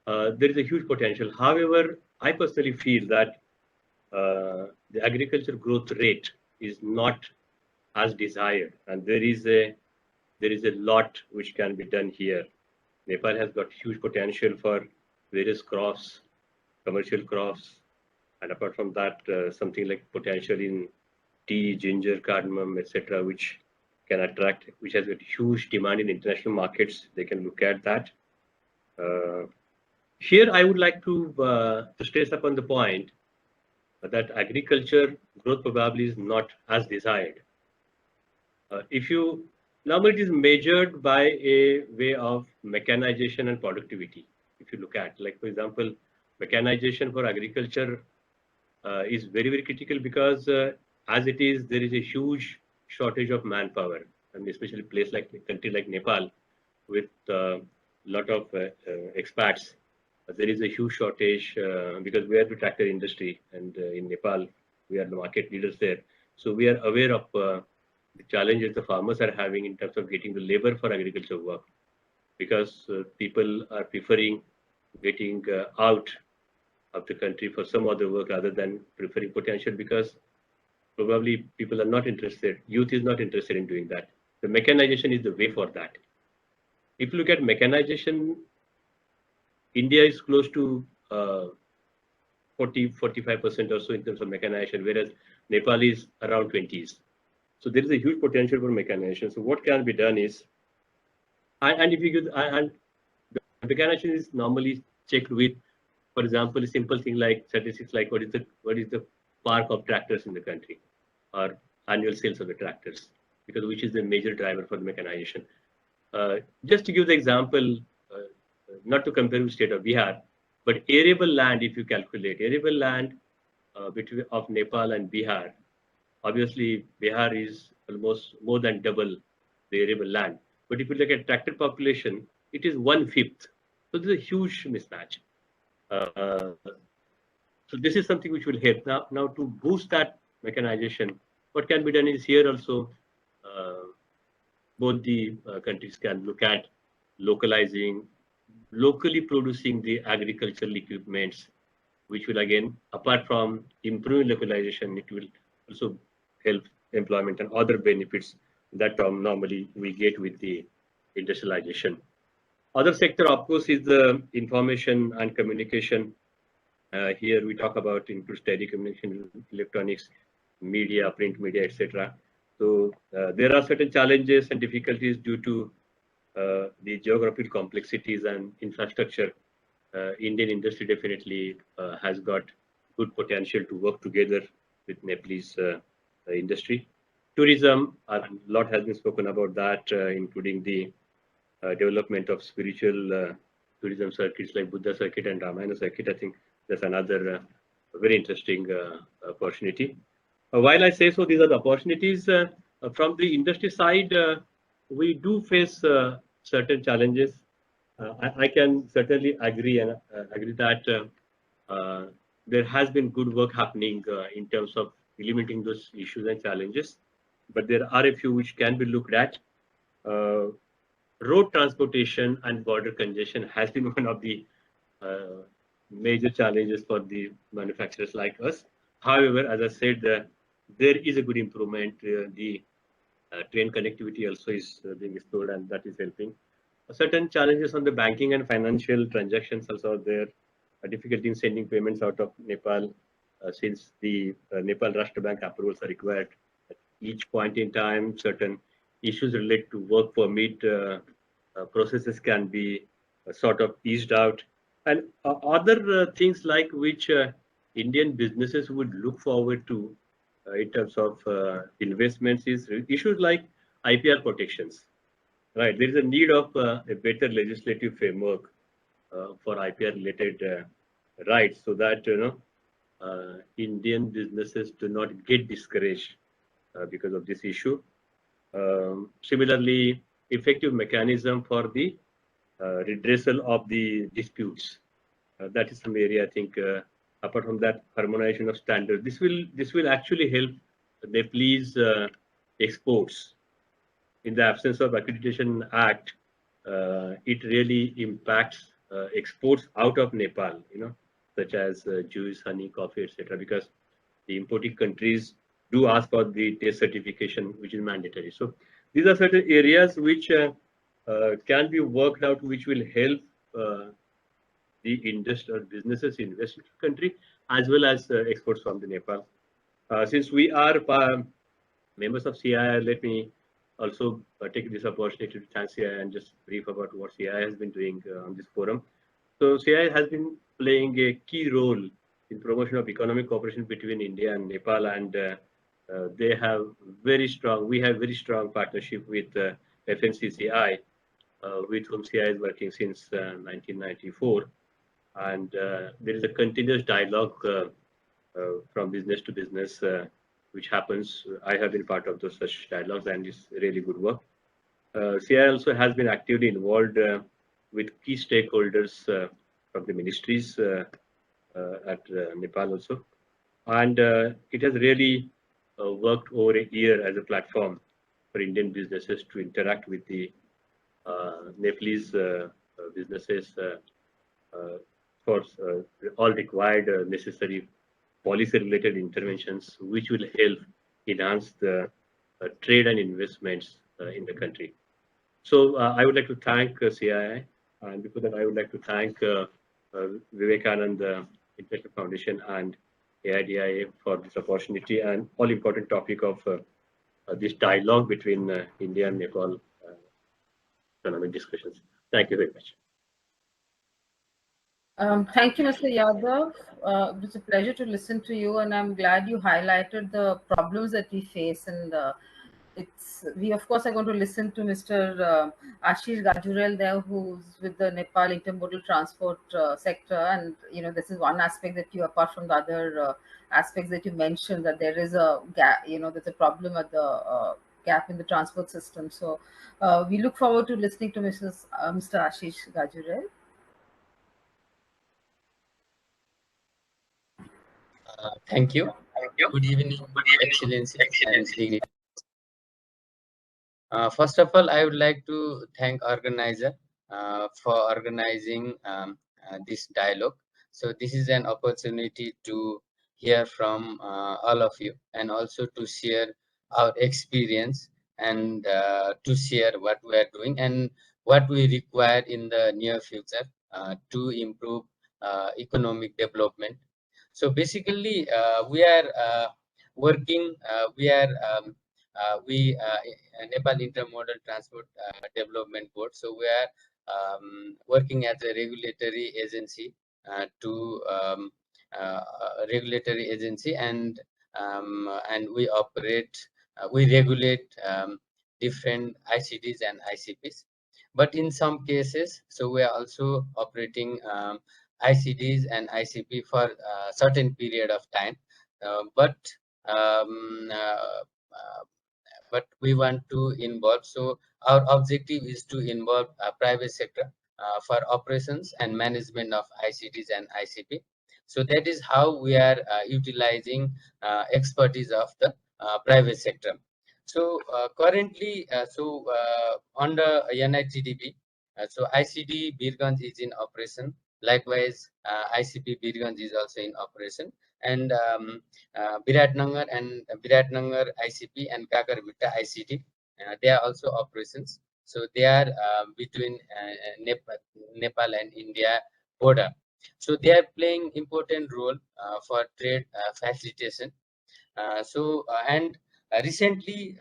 is a huge potential. However, I personally feel that the agriculture growth rate is not as desired, and there is a lot which can be done here. Nepal has got huge potential for various crops, commercial crops, and apart from that, something like potential in tea, ginger, cardamom, etc., which can attract, which has got huge demand in international markets. They can look at that. Here, I would like to stress upon the point that agriculture growth probably is not as desired. Normally it is measured by a way of mechanization and productivity. If you look at, like for example, mechanization for agriculture is very, very critical, because as it is, there is a huge shortage of manpower, and especially a country like Nepal with a lot of expats. There is a huge shortage because we are the tractor industry, and in Nepal we are the market leaders there. So we are aware of the challenges the farmers are having in terms of getting the labor for agriculture work, because people are preferring getting out of the country for some other work rather than preferring potential, because probably people are not interested, youth is not interested in doing that. The mechanization is the way for that. If you look at mechanization, India is close to 40-45% or so in terms of mechanization, whereas Nepal is around 20s. So there is a huge potential for mechanization. So what can be done is, and if you could, and the mechanization is normally checked with, for example, a simple thing like statistics, like what is the park of tractors in the country, or annual sales of the tractors. because which is the major driver for the mechanization. Just to give the example, not to compare with state of Bihar, but arable land, if you calculate arable land between of Nepal and Bihar, obviously Bihar is almost more than double the arable land. But if you look at tractor population, it is 1/5. So there's a huge mismatch. So this is something which will help. Now to boost that mechanization, what can be done is here also, both the countries can look at locally producing the agricultural equipments, which will again, apart from improving localization, it will also help employment and other benefits that normally we get with the industrialization. Other sector, of course, is the information and communication. Here we talk about includes telecommunication, electronics, media, print media, etc. So there are certain challenges and difficulties due to the geographical complexities and infrastructure. Indian industry definitely has got good potential to work together with Nepalese industry. Tourism, a lot has been spoken about that, including the development of spiritual tourism circuits like Buddha circuit and Ramayana circuit. I think that's another very interesting opportunity. While I say so, these are the opportunities. From the industry side, we do face certain challenges. I can certainly agree that there has been good work happening in terms of eliminating those issues and challenges, but there are a few which can be looked at. Road transportation and border congestion has been one of the major challenges for the manufacturers like us. However, as I said, there is a good improvement. The train connectivity also is being explored, and that is helping. Certain challenges on the banking and financial transactions also are there. A difficulty in sending payments out of Nepal, since the Nepal Rashtra Bank approvals are required at each point in time. Certain issues related to work permit processes can be sort of eased out, and other things like which Indian businesses would look forward to in terms of investments is issues like IPR protections. Right, there is a need of a better legislative framework for IPR-related rights, so that Indian businesses do not get discouraged because of this issue. Similarly, effective mechanism for the redressal of the disputes. That is some area I think. Apart from that, harmonization of standards. This will actually help Nepalese exports. In the absence of Accreditation Act, it really impacts exports out of Nepal, such as juice, honey, coffee, etc. Because the importing countries do ask for the taste certification, which is mandatory. So these are certain areas which can be worked out, which will help the industry or businesses invest in the country, as well as exports from the Nepal. Since we are members of CII, let me also take this opportunity to thank CII and just brief about what CII has been doing on this forum. So CII has been playing a key role in promotion of economic cooperation between India and Nepal, and they have very strong. We have very strong partnership with FNCCI, with whom CII is working since 1994, and there is a continuous dialogue from business to business, which happens. I have been part of those such dialogues, and it's really good work. CII also has been actively involved with key stakeholders from the ministries at Nepal also, and it has really worked over a year as a platform for Indian businesses to interact with the Nepalese businesses for all required necessary policy-related interventions, which will help enhance the trade and investments in the country. So I would like to thank CII, and before that, I would like to thank Vivekananda International Foundation and AIDIA for this opportunity and all important topic of this dialogue between India and Nepal economic discussions. Thank you very much. Thank you, Mr. Yadav. It was a pleasure to listen to you, and I'm glad you highlighted the problems that we face in the we of course are going to listen to Mr. Ashis Gajurel there, who's with the Nepal intermodal transport sector, and this is one aspect that you, apart from the other aspects that you mentioned, that there is a gap, there's a problem at the gap in the transport system. So we look forward to listening to Mr. Ashis Gajurel. Thank you. Good evening, Excellencies and dignitaries. First of all, I would like to thank organizer for organizing this dialogue. So this is an opportunity to hear from all of you, and also to share our experience, and to share what we are doing and what we require in the near future to improve economic development. So basically, we are working, Nepal Intermodal Transport Development Board. So we are working as a regulatory agency and we operate, we regulate different ICDs and ICPs. But in some cases, so we are also operating ICDs and ICP for a certain period of time, but we want to involve. So our objective is to involve private sector for operations and management of ICDs and ICP. So that is how we are utilizing expertise of the private sector. So currently, under NICCI, so ICD Birganj is in operation. Likewise, ICP Birganj is also in operation, and Biratnagar ICP and Kakarbitta ICD, they are also operations. So they are between Nepal and India border. So they are playing important role for trade facilitation. And recently,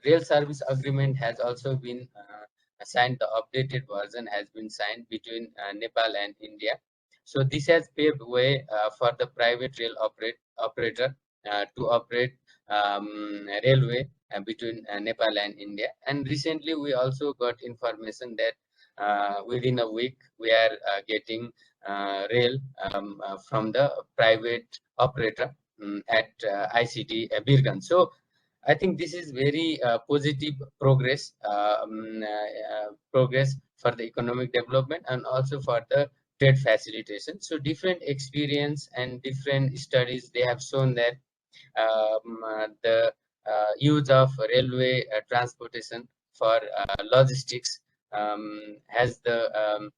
rail service agreement has also been signed. The updated version has been signed between Nepal and India. So this has paved way for the private rail operator to operate railway between Nepal and India. And recently, we also got information that within a week we are getting rail from the private operator at ICD Birganj. So I think this is very positive progress for the economic development and also for the trade facilitation. So different experience and different studies, they have shown that the use of railway transportation for logistics has the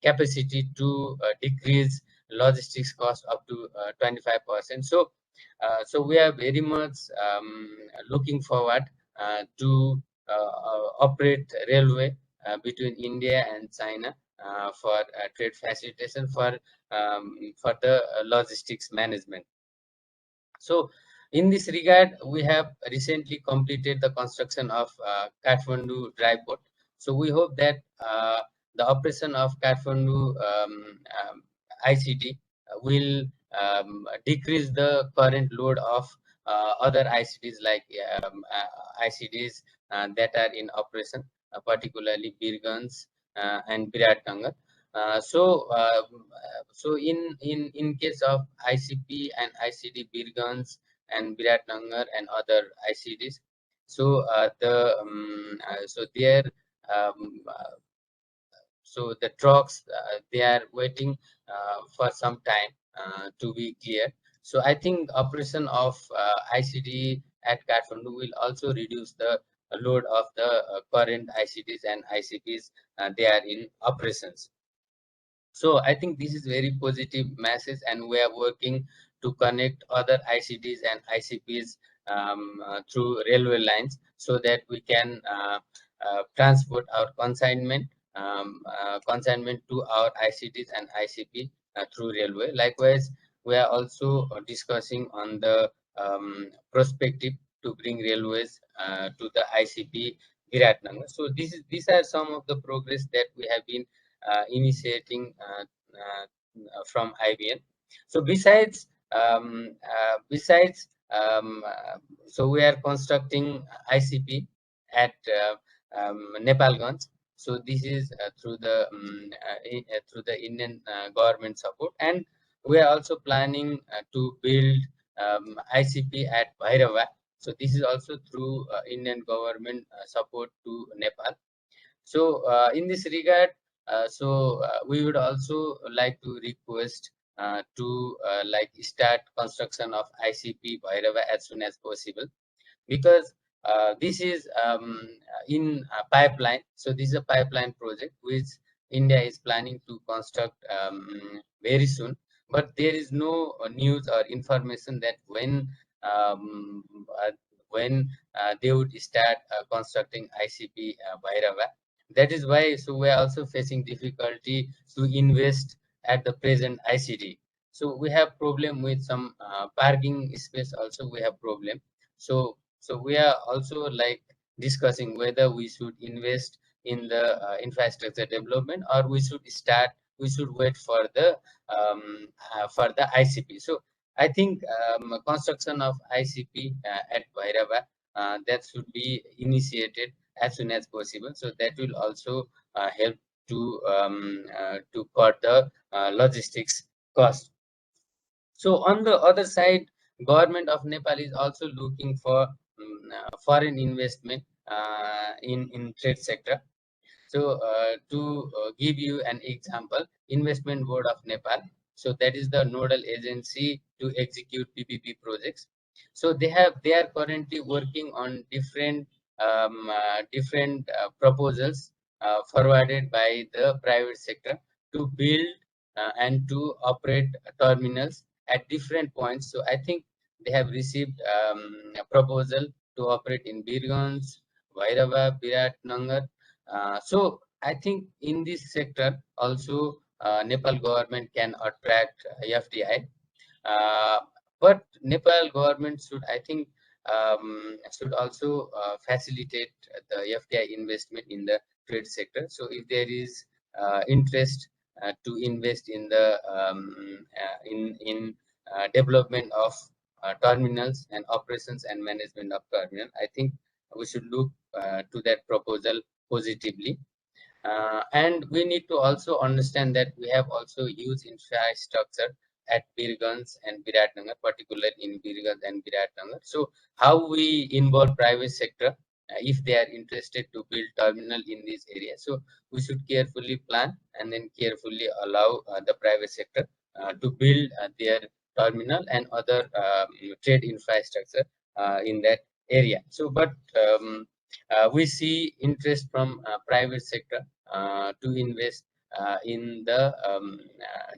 capacity to decrease logistics cost up to 25%. So we are very much looking forward to operate railway between India and China for trade facilitation for the logistics management. So in this regard, we have recently completed the construction of Kathmandu dry port. So we hope that the operation of Kathmandu ICD will decrease the current load of other ICDs, like ICDs that are in operation, particularly Birganj and Biratnagar. So in case of ICP and ICD Birganj and Biratnagar and other ICDs, so so the trucks they are waiting for some time to be cleared. So I think operation of ICD at Kathmandu will also reduce the load of the current ICDs and ICPs they are in operations. So I think this is very positive message, and we are working to connect other ICDs and ICPs through railway lines, so that we can transport our consignment to our ICDs and ICP through railway. Likewise, we are also discussing on the perspective to bring railways to the ICP Viratnagar. So these are some of the progress that we have been initiating from IBN. So besides so we are constructing ICP at Nepalganj. So this is through the Indian government support, and we are also planning to build ICP at Bhairava. So this is also through Indian government support to Nepal. So in this regard, we would also like to request to like start construction of ICP Bhairava as soon as possible, because this is in a pipeline. So this is a pipeline project which India is planning to construct very soon, but there is no news or information that when um, uh, they would start constructing ICP Bhairava. That is why, so we are also facing difficulty to invest at the present ICD. So we have problem with some parking space also, we have problem. So we are also like discussing whether we should invest in the infrastructure development, or we should wait for the ICP. So I think construction of ICP at Bhairava, that should be initiated as soon as possible. So that will also help to cut the logistics cost. So on the other side, government of Nepal is also looking for foreign investment in trade sector. So to give you an example, Investment Board of Nepal, so that is the nodal agency to execute PPP projects. So they are currently working on different proposals forwarded by the private sector to build and to operate terminals at different points. So I think they have received a proposal to operate in Birganj, Bhairava, Biratnagar. So I think in this sector also Nepal government can attract FDI, but Nepal government should, I think, should also facilitate the FDI investment in the trade sector. So if there is interest to invest in the development of terminals and operations and management of terminal, I think we should look to that proposal positively. And we need to also understand that we have also huge infrastructure at Birganj and Biratnagar, particularly in Birganj and Biratnagar. So how we involve private sector if they are interested to build terminal in this area? So we should carefully plan and then carefully allow the private sector to build their terminal and other trade infrastructure in that area. So, but we see interest from private sector to invest in the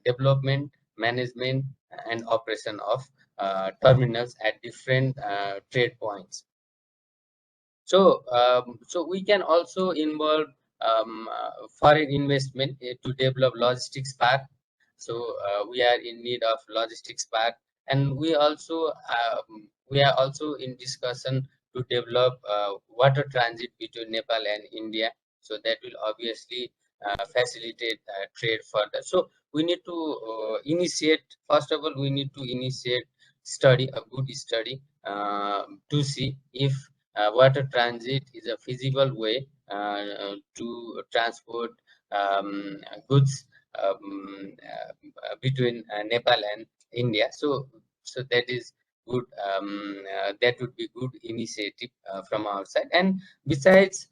development, management, and operation of terminals at different trade points. So, so we can also involve foreign investment to develop logistics park. So we are in need of logistics park, and we are also in discussion to develop water transit between Nepal and India. So that will obviously facilitate trade further. So we need to initiate. First of all, we need to initiate a good study to see if water transit is a feasible way to transport goods between Nepal and India. So that is good. That would be good initiative from our side. And besides,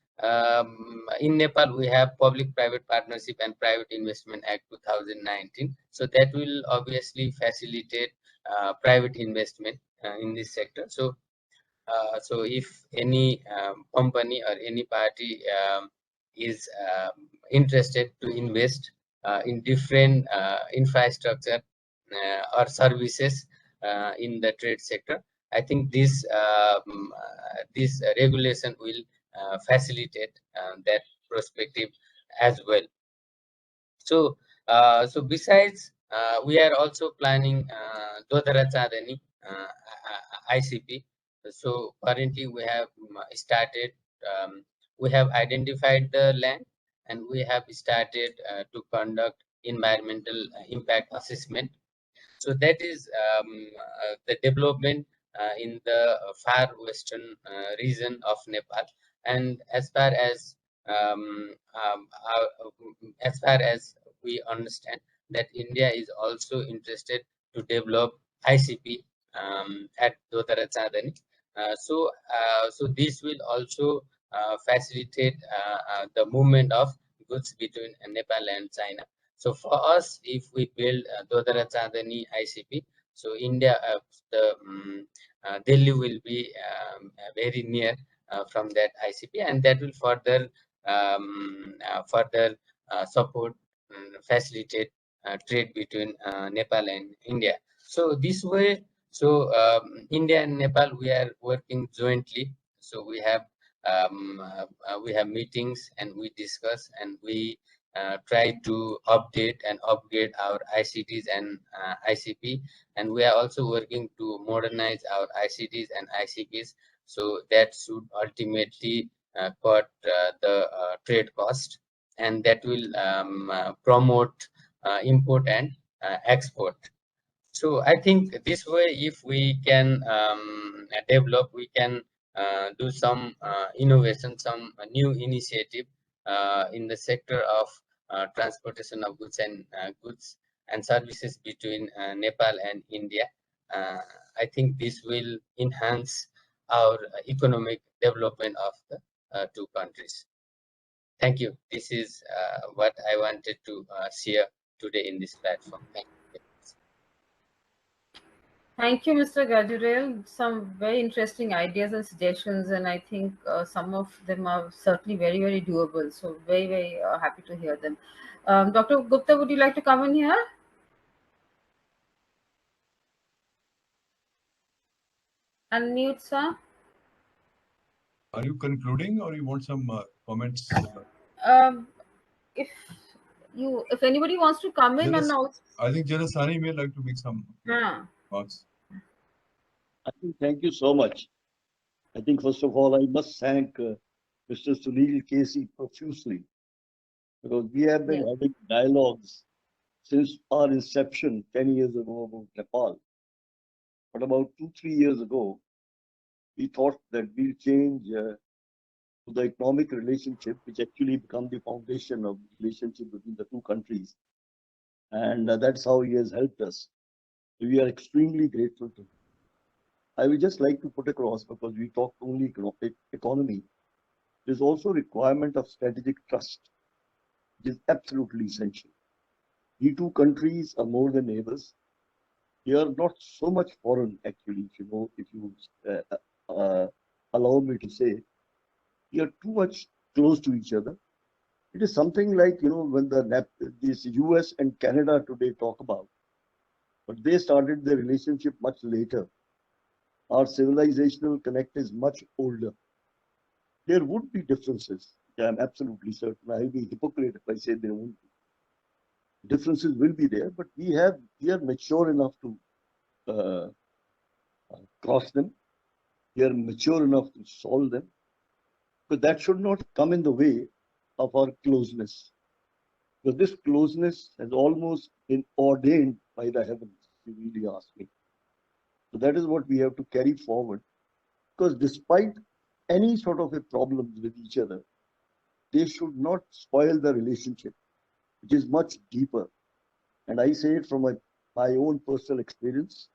in Nepal, we have Public-Private Partnership and Private Investment Act 2019. So that will obviously facilitate private investment in this sector. So so if any company or any party is interested to invest in different infrastructure or services in the trade sector, I think this regulation will facilitate that perspective as well. So so besides, we are also planning Dodara Chadani ICP. So currently we have started, we have identified the land, and we have started to conduct environmental impact assessment. So that is the development in the far western region of Nepal. And um, um, as far as we understand that India is also interested to develop ICP at Dodara Chandani. So this will also facilitate the movement of goods between Nepal and China. So for us, if we build Dodara Chandani ICP, so India, Delhi will be very near from that ICP, and that will further support and facilitate trade between Nepal and India. So this way, India and Nepal, we are working jointly. So we have meetings and we discuss and we try to update and upgrade our ICTs and ICP, and we are also working to modernize our ICTs and ICPs. So that should ultimately cut the trade cost, and that will promote import and export. So I think this way, if we can develop, we can do some innovation, some new initiative in the sector of transportation of goods and services between Nepal and India. I think this will enhance our economic development of the two countries. Thank you. This is what I wanted to share today in this platform. Thank you. Thank you, Mr. Gajurel. Some very interesting ideas and suggestions, and I think some of them are certainly very, very doable. So, very, very happy to hear them. Dr. Gupta, would you like to come in here? Unmute, sir. Are you concluding, or you want some comments? If anybody wants to come in or not, I think Janasani may like to make some remarks. I think thank you so much. I think first of all, I must thank Mr. Sunil Casey profusely, because we have been having dialogues since our inception 10 years ago about Nepal. But about 2-3 years ago, we thought that we'll change to the economic relationship, which actually become the foundation of the relationship between the two countries. And that's how he has helped us. We are extremely grateful to him. I would just like to put across, because we talked only economy, there's also requirement of strategic trust, which is absolutely essential. The two countries are more than neighbors. They are not so much foreign, actually, if you allow me to say. They are too much close to each other. It is something like, when this US and Canada today talk about, but they started their relationship much later. Our civilizational connect is much older. There would be differences. I'm absolutely certain. I'll be hypocrite if I say there won't be. Differences will be there, but we are mature enough to cross them. We are mature enough to solve them. But that should not come in the way of our closeness. Because this closeness has almost been ordained by the heavens, if you really ask me. So that is what we have to carry forward. Because despite any sort of a problems with each other, they should not spoil the relationship, which is much deeper. And I say it from my own personal experience.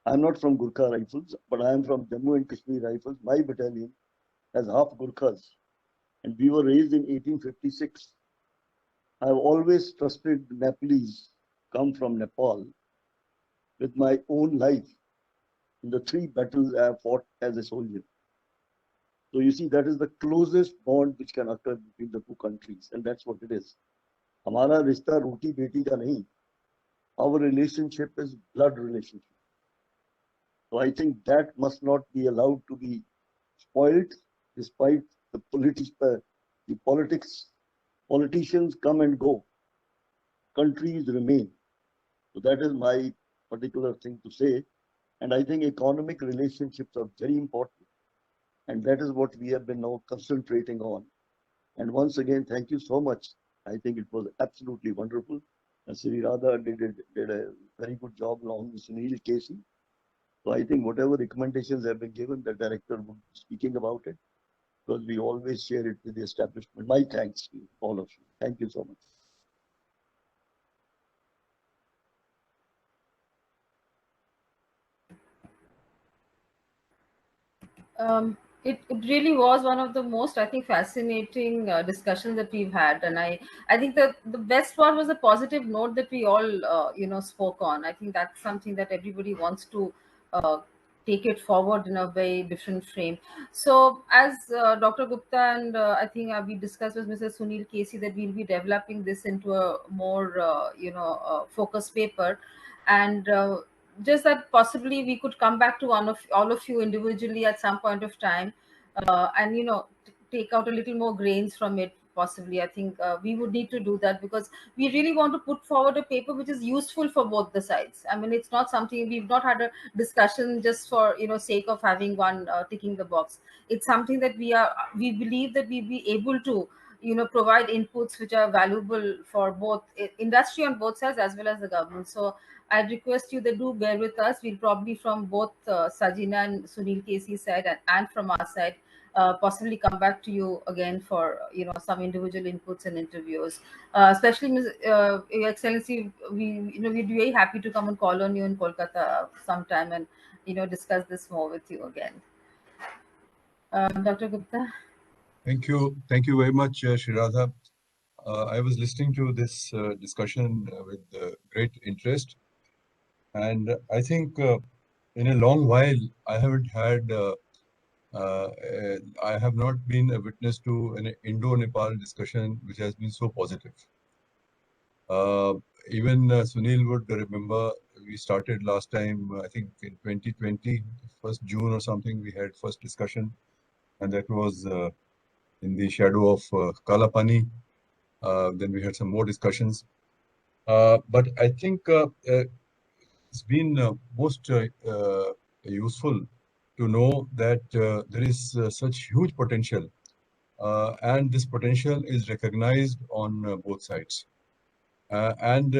I'm not from Gurkha Rifles, but I am from Jammu and Kashmir Rifles. My battalion has half Gurkhas, and we were raised in 1856. I've always trusted the Nepalese, come from Nepal, with my own life in the 3 battles I have fought as a soldier. So you see, that is the closest bond which can occur between the two countries, and that's what it is. Hamara rishta roti beti ka nahi. Our relationship is blood relationship. So I think that must not be allowed to be spoiled, despite the politics. Politicians come and go. Countries remain. So that is my particular thing to say. And I think economic relationships are very important. And that is what we have been now concentrating on. And once again, thank you so much. I think it was absolutely wonderful. And Sri Radha did a very good job along with Sunil Casey. So I think whatever recommendations have been given, the director would be speaking about it, because we always share it with the establishment. My thanks to all of you. Thank you so much. It really was one of the most, I think, fascinating discussions that we've had, and I think that the best part was the positive note that we all spoke on. I think that's something that everybody wants to uh, take it forward in a very different frame. So as Dr. Gupta and I think we discussed with Mr. Sunil Casey that we'll be developing this into a more focused paper, and just that possibly we could come back to one of all of you individually at some point of time, and take out a little more grains from it. Possibly, I think we would need to do that, because we really want to put forward a paper which is useful for both the sides. I mean, it's not something, we've not had a discussion just for sake of having one ticking the box. It's something that we believe that we'll be able to provide inputs which are valuable for both industry on both sides as well as the government. So I'd request you that do bear with us. We'll probably from both Shreejana and Sunil Casey's side, and from our side, possibly come back to you again for some individual inputs and interviews. Especially Your Excellency, we'd be very happy to come and call on you in Kolkata sometime and discuss this more with you again. Dr. Gupta. Thank you. Thank you very much, Shreejana. I was listening to this discussion with great interest. And I think in a long while, I have not been a witness to an Indo-Nepal discussion which has been so positive. Even Sunil would remember, we started last time, I think in 2020, 1st June or something, we had first discussion, and that was in the shadow of Kalapani. Then we had some more discussions. But I think it's been most useful to know that there is such huge potential, and this potential is recognized on both sides. And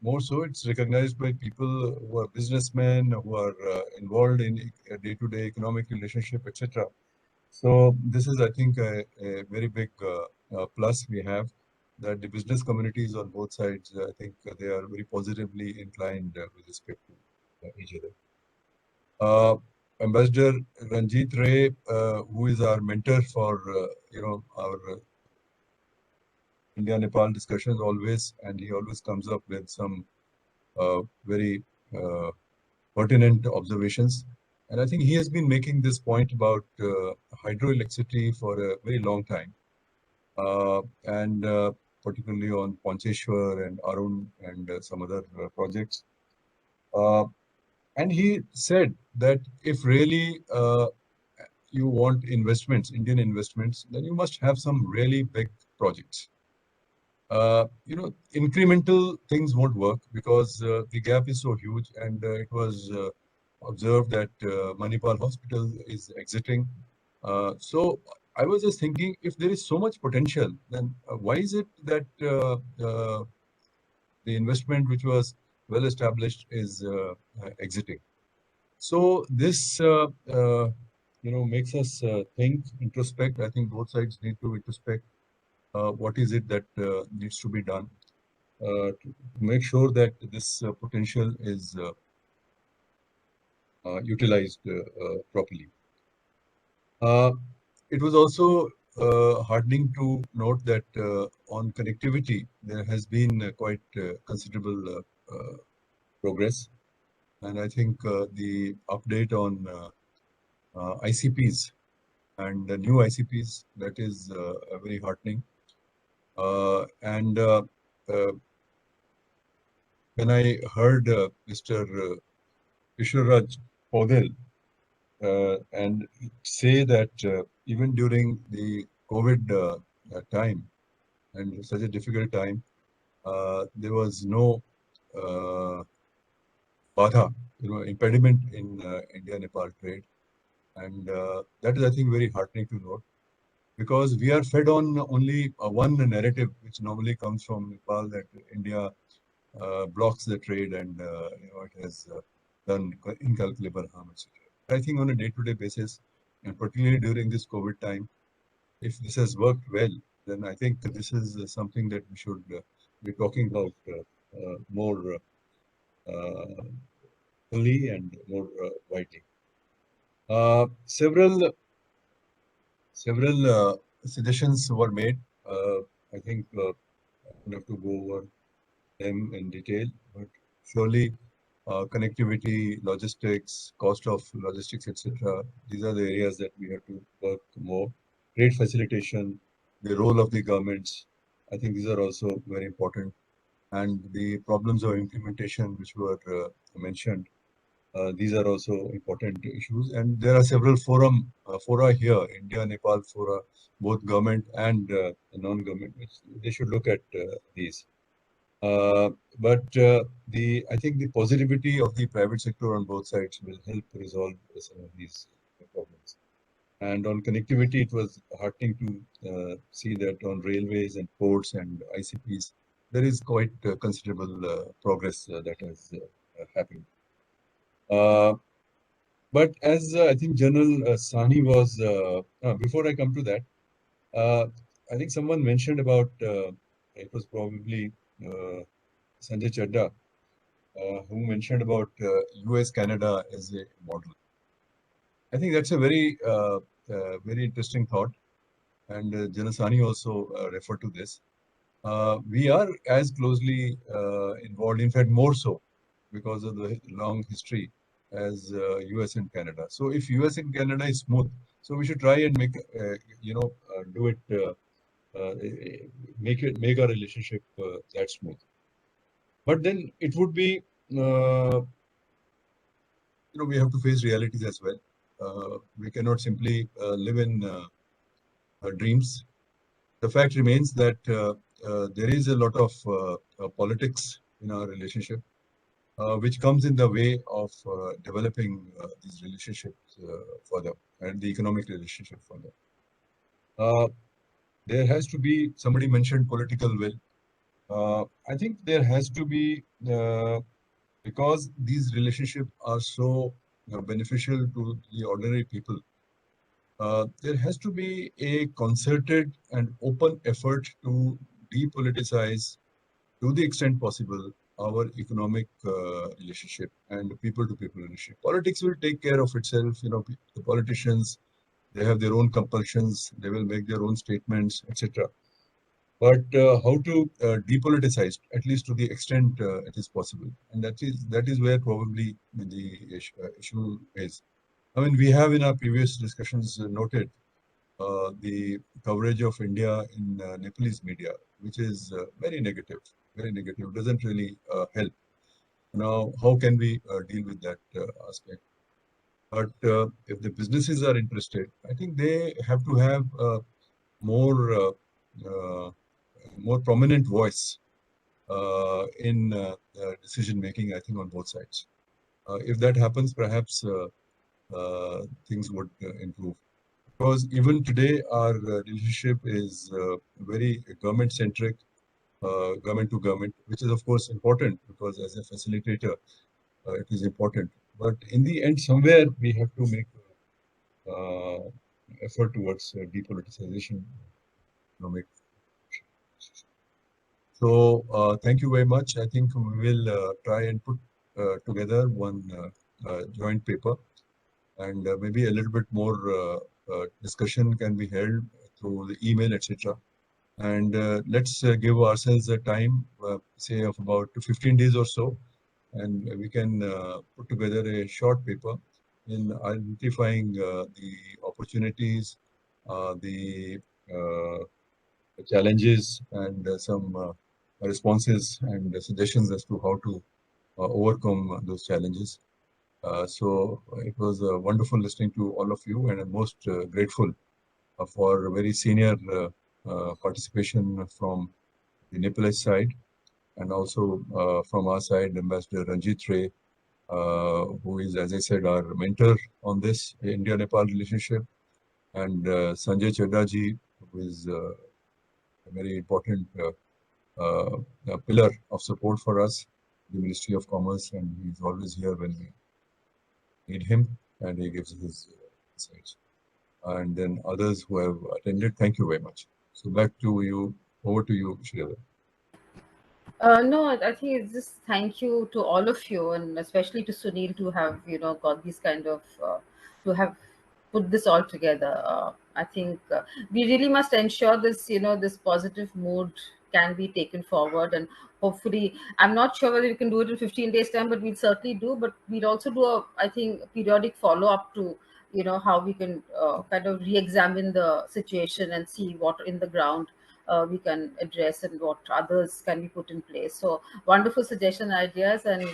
more so, it's recognized by people who are businessmen, who are involved in day-to-day economic relationship, etc. So this is, I think, a very big plus we have, that the business communities on both sides, I think they are very positively inclined with respect to each other. Ambassador Ranjit Ray, who is our mentor for our India-Nepal discussions always, and he always comes up with some very pertinent observations. And I think he has been making this point about hydroelectricity for a very long time, and particularly on Pancheshwar and Arun and some other projects. And he said that if really you want investments, Indian investments, then you must have some really big projects. Incremental things won't work, because the gap is so huge, and it was observed that Manipal Hospital is exiting. So I was just thinking, if there is so much potential, then why is it that the investment which was well established is exiting? So this makes us think, introspect. I think both sides need to introspect. What is it that needs to be done to make sure that this potential is utilized properly. It was also heartening to note that on connectivity, there has been quite considerable progress. And I think the update on ICPs and the new ICPs, that is very heartening. And when I heard Mr. Eshor Poudel and say that even during the COVID time, and such a difficult time, there was no impediment in India-Nepal trade. And that is, I think, very heartening to note, because we are fed on only one narrative, which normally comes from Nepal, that India blocks the trade, and it has done incalculable harm, etc. I think on a day-to-day basis, and particularly during this COVID time, if this has worked well, then I think this is something that we should be talking about more fully and more widely. Several suggestions were made. I think I don't have to go over them in detail, but surely connectivity, logistics, cost of logistics, etc. These are the areas that we have to work more. Trade facilitation, the role of the governments. I think these are also very important. And the problems of implementation, which were mentioned, these are also important issues. And there are several fora here, India-Nepal fora, both government and non-government. They should look at these. I think the positivity of the private sector on both sides will help resolve some of these problems. And on connectivity, it was heartening to see that on railways and ports and ICPs, there is quite considerable progress that has happened. But as I think General Sani was, before I come to that, I think someone mentioned about, it was probably Sanjay Chadha, who mentioned about US-Canada as a model. I think that's a very, very interesting thought. And Janasani also referred to this. We are as closely involved, in fact, more so because of the long history as US and Canada. So if US and Canada is smooth, so we should try and make, do it, make our relationship that smooth. But then it would be, we have to face realities as well. We cannot simply live in dreams. The fact remains that there is a lot of politics in our relationship, which comes in the way of developing these relationships further and the economic relationship further. There has to be, somebody mentioned political will. I think there has to be, because these relationships are so beneficial to the ordinary people, there has to be a concerted and open effort to depoliticize, to the extent possible, our economic relationship and people-to-people relationship. Politics will take care of itself. The politicians, they have their own compulsions, they will make their own statements, etc. But how to depoliticize, at least to the extent it is possible, and that is where probably the issue is. I mean, we have in our previous discussions noted the coverage of India in Nepalese media, which is very negative, doesn't really help. Now, how can we deal with that aspect? But if the businesses are interested, I think they have to have more prominent voice in decision making, I think, on both sides. If that happens, perhaps things would improve. Because even today, our relationship is very government-centric, government to government, which is, of course, important because as a facilitator, it is important. But in the end, somewhere we have to make effort towards depoliticization. So thank you very much. I think we will try and put together one joint paper, and maybe a little bit more discussion can be held through the email, etc. And let's give ourselves a time, say of about 15 days or so, and we can put together a short paper in identifying the opportunities, the challenges, and some responses and suggestions as to how to overcome those challenges. So it was wonderful listening to all of you, and I'm most grateful for very senior participation from the Nepalese side, and also from our side, Ambassador Ranjit Ray, who is, as I said, our mentor on this India-Nepal relationship, and Sanjay Chadha, who is a very important pillar of support for us, the Ministry of Commerce, and he's always here when we need him, and he gives his insights. And then others who have attended, thank you very much. So back to you, over to you, Shreejana. No, I think it's just thank you to all of you, and especially to Sunil to have got these kind of to have put this all together. I think we really must ensure this this positive mood can be taken forward, and hopefully, I'm not sure whether we can do it in 15 days time, but we'll certainly do. But we'll also do a I think periodic follow up to how we can kind of re-examine the situation and see what in the ground we can address and what others can be put in place. So wonderful suggestion ideas, and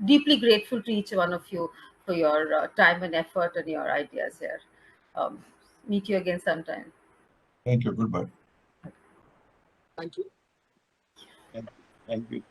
deeply grateful to each one of you for your time and effort and your ideas here. Um, Meet you again sometime. Thank you. Goodbye. Thank you. Thank you.